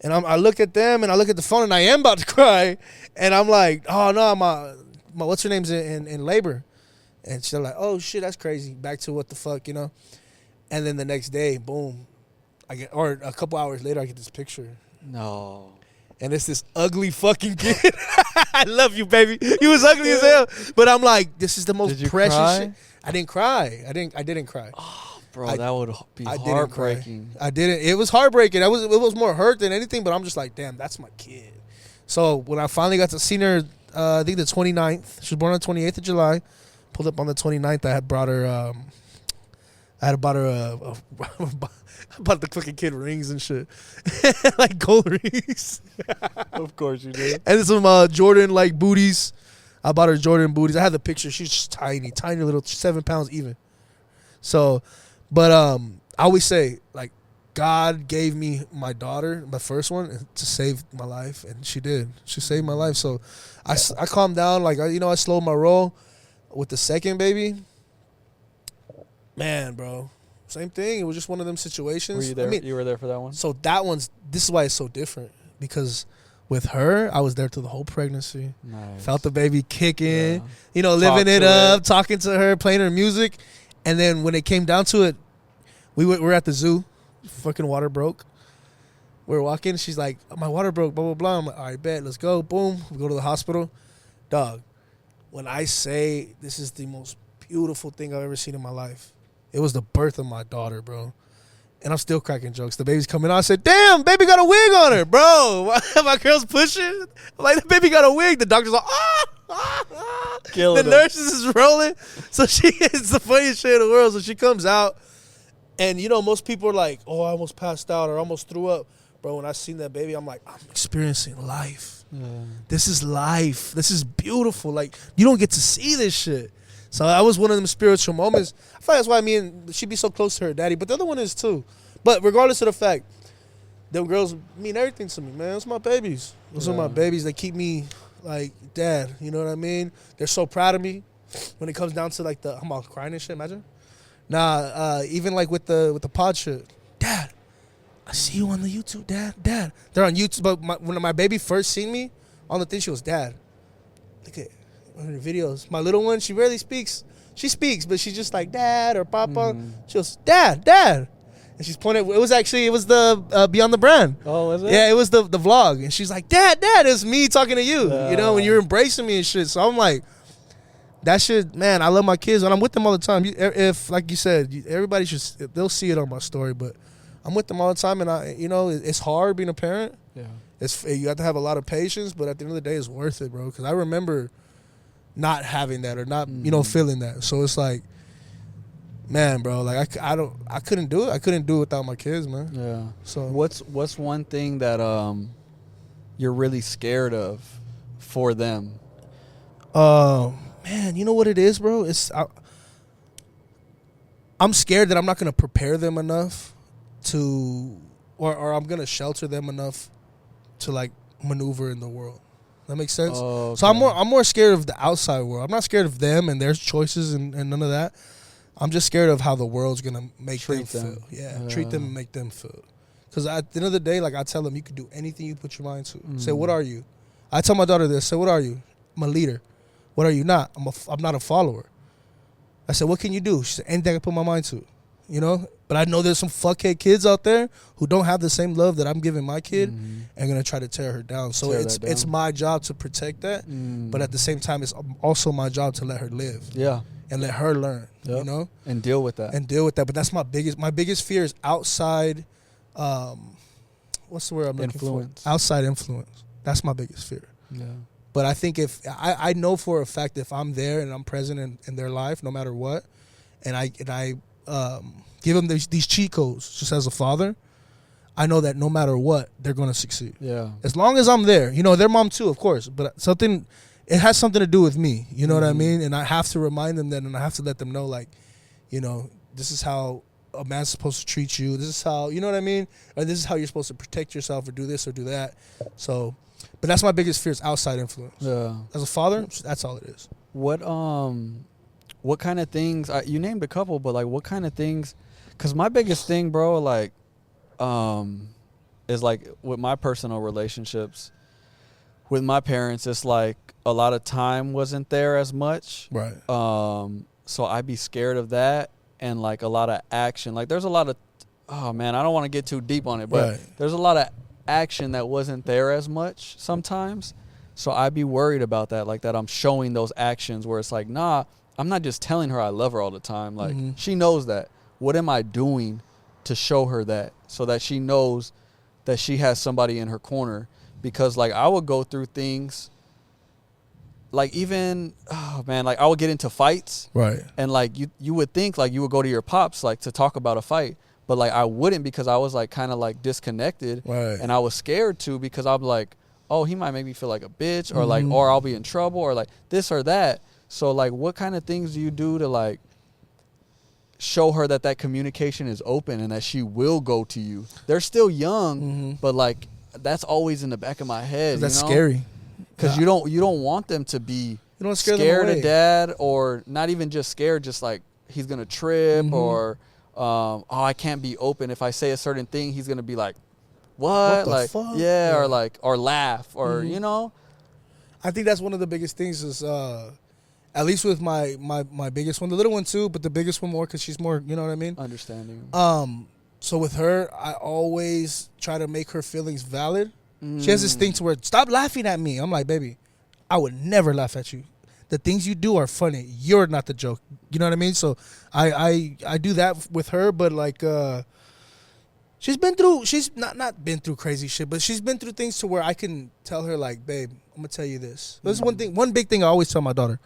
And I look at them, and I look at the phone, and I am about to cry. And I'm like, oh, no, my what's her name's in labor. And she's like, oh, shit, that's crazy. Back to what the fuck, you know? And then the next day, boom, or a couple hours later, I get this picture. No. And it's this ugly fucking kid. I love you, baby. He was ugly as hell. But I'm like, this is the most precious cry? shit. I didn't cry. I didn't cry. Oh, bro, that would be I heartbreaking. I didn't. It was heartbreaking. It was more hurt than anything, but I'm just like, damn, that's my kid. So when I finally got to see her, I think the 29th. She was born on the 28th of July. Pulled up on the 29th. I had brought her, about the fucking kid rings and shit. Like gold rings. Of course you did. And some Jordan like booties. I bought her Jordan booties. I had the picture. She's just tiny little, 7 pounds even. So, but I always say, like, God gave me my daughter, my first one, to save my life, and she did. She saved my life. So I calmed down. Like, I slowed my roll with the second baby. Man, bro. Same thing. It was just one of them situations. Were you there? You were there for that one? So this is why it's so different. Because with her, I was there through the whole pregnancy. Nice. Felt the baby kicking, Yeah. Living it up, talking to her, playing her music. And then when it came down to it, we were at the zoo. Fucking water broke. We were walking. She's like, my water broke, blah, blah, blah. I'm like, all right, bet. Let's go. Boom. We go to the hospital. Dog, when I say this is the most beautiful thing I've ever seen in my life, it was the birth of my daughter, bro. And I'm still cracking jokes. The baby's coming out. I said, damn, baby got a wig on her, bro. My girl's pushing. I'm like, the baby got a wig. The doctor's like, The nurses is rolling. So it's the funniest shit in the world. So she comes out. And, most people are like, oh, I almost passed out or almost threw up. Bro, when I seen that baby, I'm like, I'm experiencing life. Yeah. This is life. This is beautiful. Like, you don't get to see this shit. So that was one of them spiritual moments. I feel like that's why she'd be so close to her daddy. But the other one is too. But regardless of the fact, them girls mean everything to me, man. Those are my babies. Those are my babies. They keep me like dad. You know what I mean? They're so proud of me. When it comes down to like I'm all crying and shit, imagine. Even like with the pod shit. Dad, I see you on the YouTube, Dad. They're on YouTube, but when my baby first seen me on the thing, she goes, Dad, look at one of the videos. My little one, she rarely speaks. She speaks, but she's just like Dad or Papa. She goes, Dad. And she's pointing. It was the Beyond the Brand. Oh, was it? Yeah, it was the vlog. And she's like, Dad, it's me talking to you. You know, when you're embracing me and shit. So I'm like, that shit, man, I love my kids. And I'm with them all the time. If, like you said, everybody they'll see it on my story. But I'm with them all the time. And, it's hard being a parent. Yeah. You have to have a lot of patience. But at the end of the day, it's worth it, bro. Because I remember not having that or not, feeling that. So it's like, man, bro, like I couldn't do it. I couldn't do it without my kids, man. Yeah. So what's one thing that you're really scared of for them? Man, you know what it is, bro? I'm scared that I'm not gonna prepare them enough or I'm gonna shelter them enough to like maneuver in the world. That makes sense. Oh, okay. So I'm more scared of the outside world. I'm not scared of them and their choices and none of that. I'm just scared of how the world's gonna make them feel. Yeah, treat them and make them feel. Because at the end of the day, like I tell them, you can do anything you put your mind to. Say, what are you? I tell my daughter this. Say, what are you? I'm a leader. What are you not? I'm not a follower. I said, what can you do? She said, anything I put my mind to. You know? But I know there's some fuckhead kids out there who don't have the same love that I'm giving my kid and gonna try to tear her down. So it's my job to protect that. But at the same time, it's also my job to let her live. Yeah. And let her learn, you know? And deal with that. But that's my biggest fear is outside, what's the word I'm looking for? Outside influence. That's my biggest fear. Yeah. But I think if I know for a fact if I'm there and I'm present in their life, no matter what, and I give them these cheat codes just as a father, I know that no matter what, they're going to succeed. Yeah. As long as I'm there. You know, their mom too, of course. But it has something to do with me. You know what I mean? And I have to remind them that, and I have to let them know, like, you know, this is how a man's supposed to treat you. This is how, you know what I mean? Or this is how you're supposed to protect yourself or do this or do that. So, but that's my biggest fear is outside influence. Yeah. As a father, that's all it is. What kind of things, you named a couple, but like what kind of things, because my biggest thing, bro, like, is like with my personal relationships with my parents, it's like a lot of time wasn't there as much. Right. So I'd be scared of that and like a lot of action. Like there's a lot of, oh man, I don't want to get too deep on it, but there's a lot of action that wasn't there as much sometimes. So I'd be worried about that, like that I'm showing those actions where it's like, nah, I'm not just telling her I love her all the time. Like she knows that. What am I doing to show her that so that she knows that she has somebody in her corner? Because like I would go through things like even, oh man, like I would get into fights. Right. And like you would think like you would go to your pops like to talk about a fight. But like I wouldn't because I was like kind of like disconnected. Right. And I was scared to because I'm like, oh, he might make me feel like a bitch or like, or I'll be in trouble or like this or that. So like what kind of things do you do to like show her that communication is open and that she will go to you? They're still young, but like that's always in the back of my head. That's scary. Because you don't want them to be scared of dad, or not even just scared, just like he's gonna trip or oh, I can't be open. If I say a certain thing, he's gonna be like, what? Like fuck? Yeah, or like or laugh or you know. I think that's one of the biggest things is at least with my biggest one, the little one too, but the biggest one more because she's more, you know what I mean? Understanding. So with her, I always try to make her feelings valid. She has this thing to where, stop laughing at me. I'm like, baby, I would never laugh at you. The things you do are funny. You're not the joke. You know what I mean? So I do that with her, but like she's not been through crazy shit, but she's been through things to where I can tell her like, babe, I'm gonna tell you this. There's one big thing I always tell my daughter.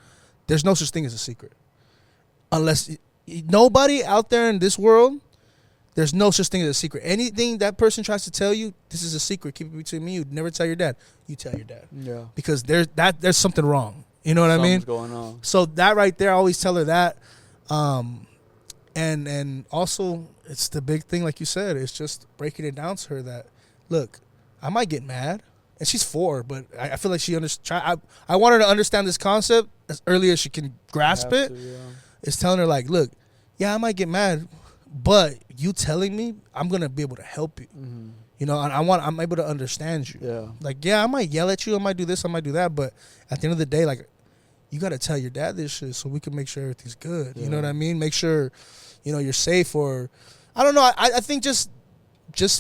There's no such thing as a secret. Unless nobody out there in this world, there's no such thing as a secret. Anything that person tries to tell you, this is a secret, keep it between me. You never tell your dad. You tell your dad. Yeah. Because there's something wrong. You know what I mean? Something's going on. So that right there, I always tell her that. And also, it's the big thing, like you said, it's just breaking it down to her that, look, I might get mad. And she's 4, but I feel like she understands. I want her to understand this concept as early as she can grasp it. It's telling her, like, look, yeah, I might get mad, but you telling me, I'm gonna be able to help you. Mm-hmm. You know, and I'm able to understand you. Yeah. Like, yeah, I might yell at you, I might do this, I might do that, but at the end of the day, like, you gotta tell your dad this shit so we can make sure everything's good. Yeah. You know what I mean? Make sure, you know, you're safe, or I don't know. I think just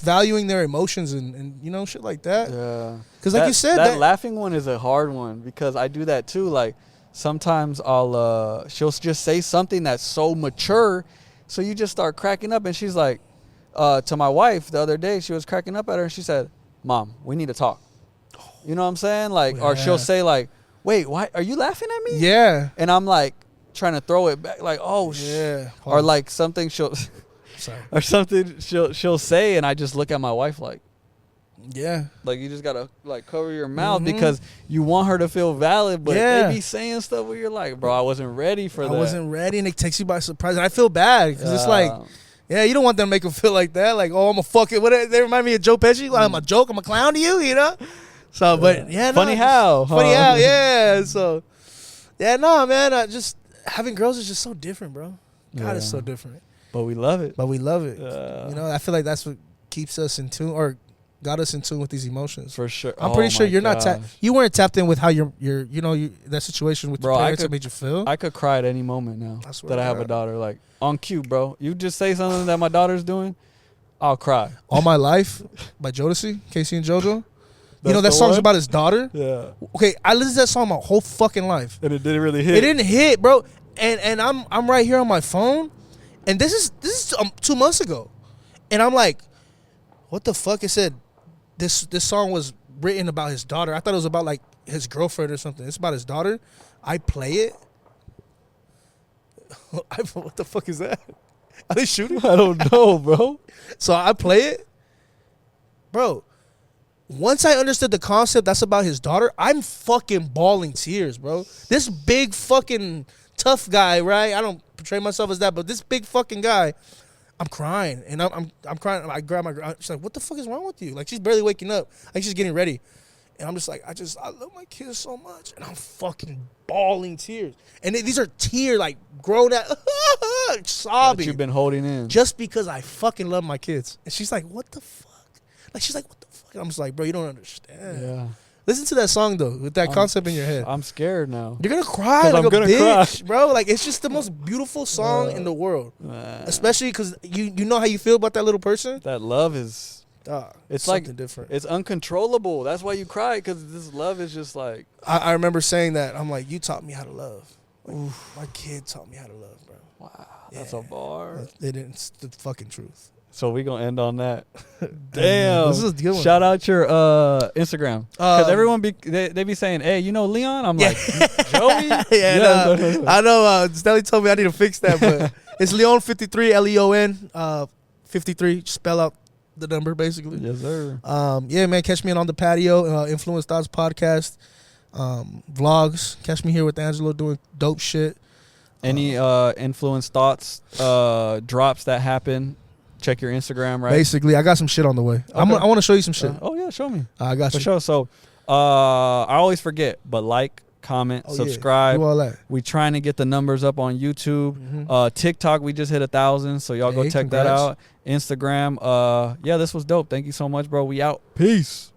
valuing their emotions and you know, shit like that. Yeah. Because like you said, that laughing one is a hard one because I do that too. Like sometimes she'll just say something that's so mature, so you just start cracking up, and she's like, to my wife the other day, she was cracking up at her and she said, "Mom, we need to talk." You know what I'm saying? Like, or she'll say like, "Wait, why are you laughing at me?" Yeah. And I'm like trying to throw it back, like, "Oh, yeah." Or like something she'll, or something she'll say, and I just look at my wife like, yeah, like you just gotta like cover your mouth because you want her to feel valid, but they be saying stuff where you're like, "Bro, I wasn't ready for that. I wasn't ready," and it takes you by surprise. And I feel bad because it's like. Yeah, you don't want them to make them feel like that. Like, oh, I'm a fucking... They remind me of Joe Pesci. Like, I'm a joke. I'm a clown to you, you know? So, but, yeah, Funny how. Yeah. So, yeah, no, man. Having girls is just so different, bro. God, it's so different. But we love it. You know, I feel like that's what keeps us in tune, or got us in tune with these emotions. For sure. I'm pretty sure you're not you weren't tapped in with how that situation with your parents that made you feel. I could cry at any moment now that I have a daughter. Like, on cue, bro. You just say something that my daughter's doing, I'll cry. All My Life by Jodeci, Casey and JoJo. You know, that song's about his daughter. Yeah. Okay, I listened to that song my whole fucking life. And it didn't really hit. It didn't hit, bro. And I'm right here on my phone, and this is 2 months ago, and I'm like, what the fuck? It said this song was written about his daughter. I thought it was about like his girlfriend or something. It's about his daughter. I play it. What the fuck is that? Are they shooting? I don't know, bro. So I play it, bro. Once I understood the concept that's about his daughter, I'm fucking bawling tears, bro. This big fucking tough guy, right? I don't portray myself as that, but this big fucking guy, I'm crying, and I'm crying. I grab my. She's like, "What the fuck is wrong with you?" Like, she's barely waking up. Like, she's getting ready, and I'm just like, I love my kids so much, and I'm fucking bawling tears. And these are tears, like grown out, sobbing. That you've been holding in just because I fucking love my kids. And she's like, "What the fuck?" Like, she's like, "What the fuck?" And I'm just like, "Bro, you don't understand." Yeah. Listen to that song though, with that concept in your head. I'm scared now. You're gonna cry like I'm a gonna bitch, cry. bro. Like, it's just the most beautiful song in the world, especially because you know how you feel about that little person. That love is. It's like something different. It's uncontrollable. That's why you cry, because this love is just like. I remember saying that. I'm like, you taught me how to love. Like, my kid taught me how to love, bro. Wow, that's a bar. It's the fucking truth. So we gonna end on that. Damn, this is a good one. Shout out your Instagram, because everyone they be saying, "Hey, you know Leon?" I'm like, Joey. No. I know. Stelly told me I need to fix that, but it's Leon 53, Leon 53. Spell out the number basically. Yes, sir. Yeah, man. Catch me on the patio. Influence Thoughts podcast, vlogs. Catch me here with Angelo doing dope shit. Any influence thoughts drops that happen? Check your Instagram, right? Basically, I got some shit on the way. Okay. I want to show you some shit. Oh yeah, show me. I got you. For sure. So I always forget, but like, comment, subscribe. Do all that. We trying to get the numbers up on YouTube. TikTok, we just hit 1,000, so y'all go check that out. Instagram. Yeah, this was dope. Thank you so much, bro. We out. Peace.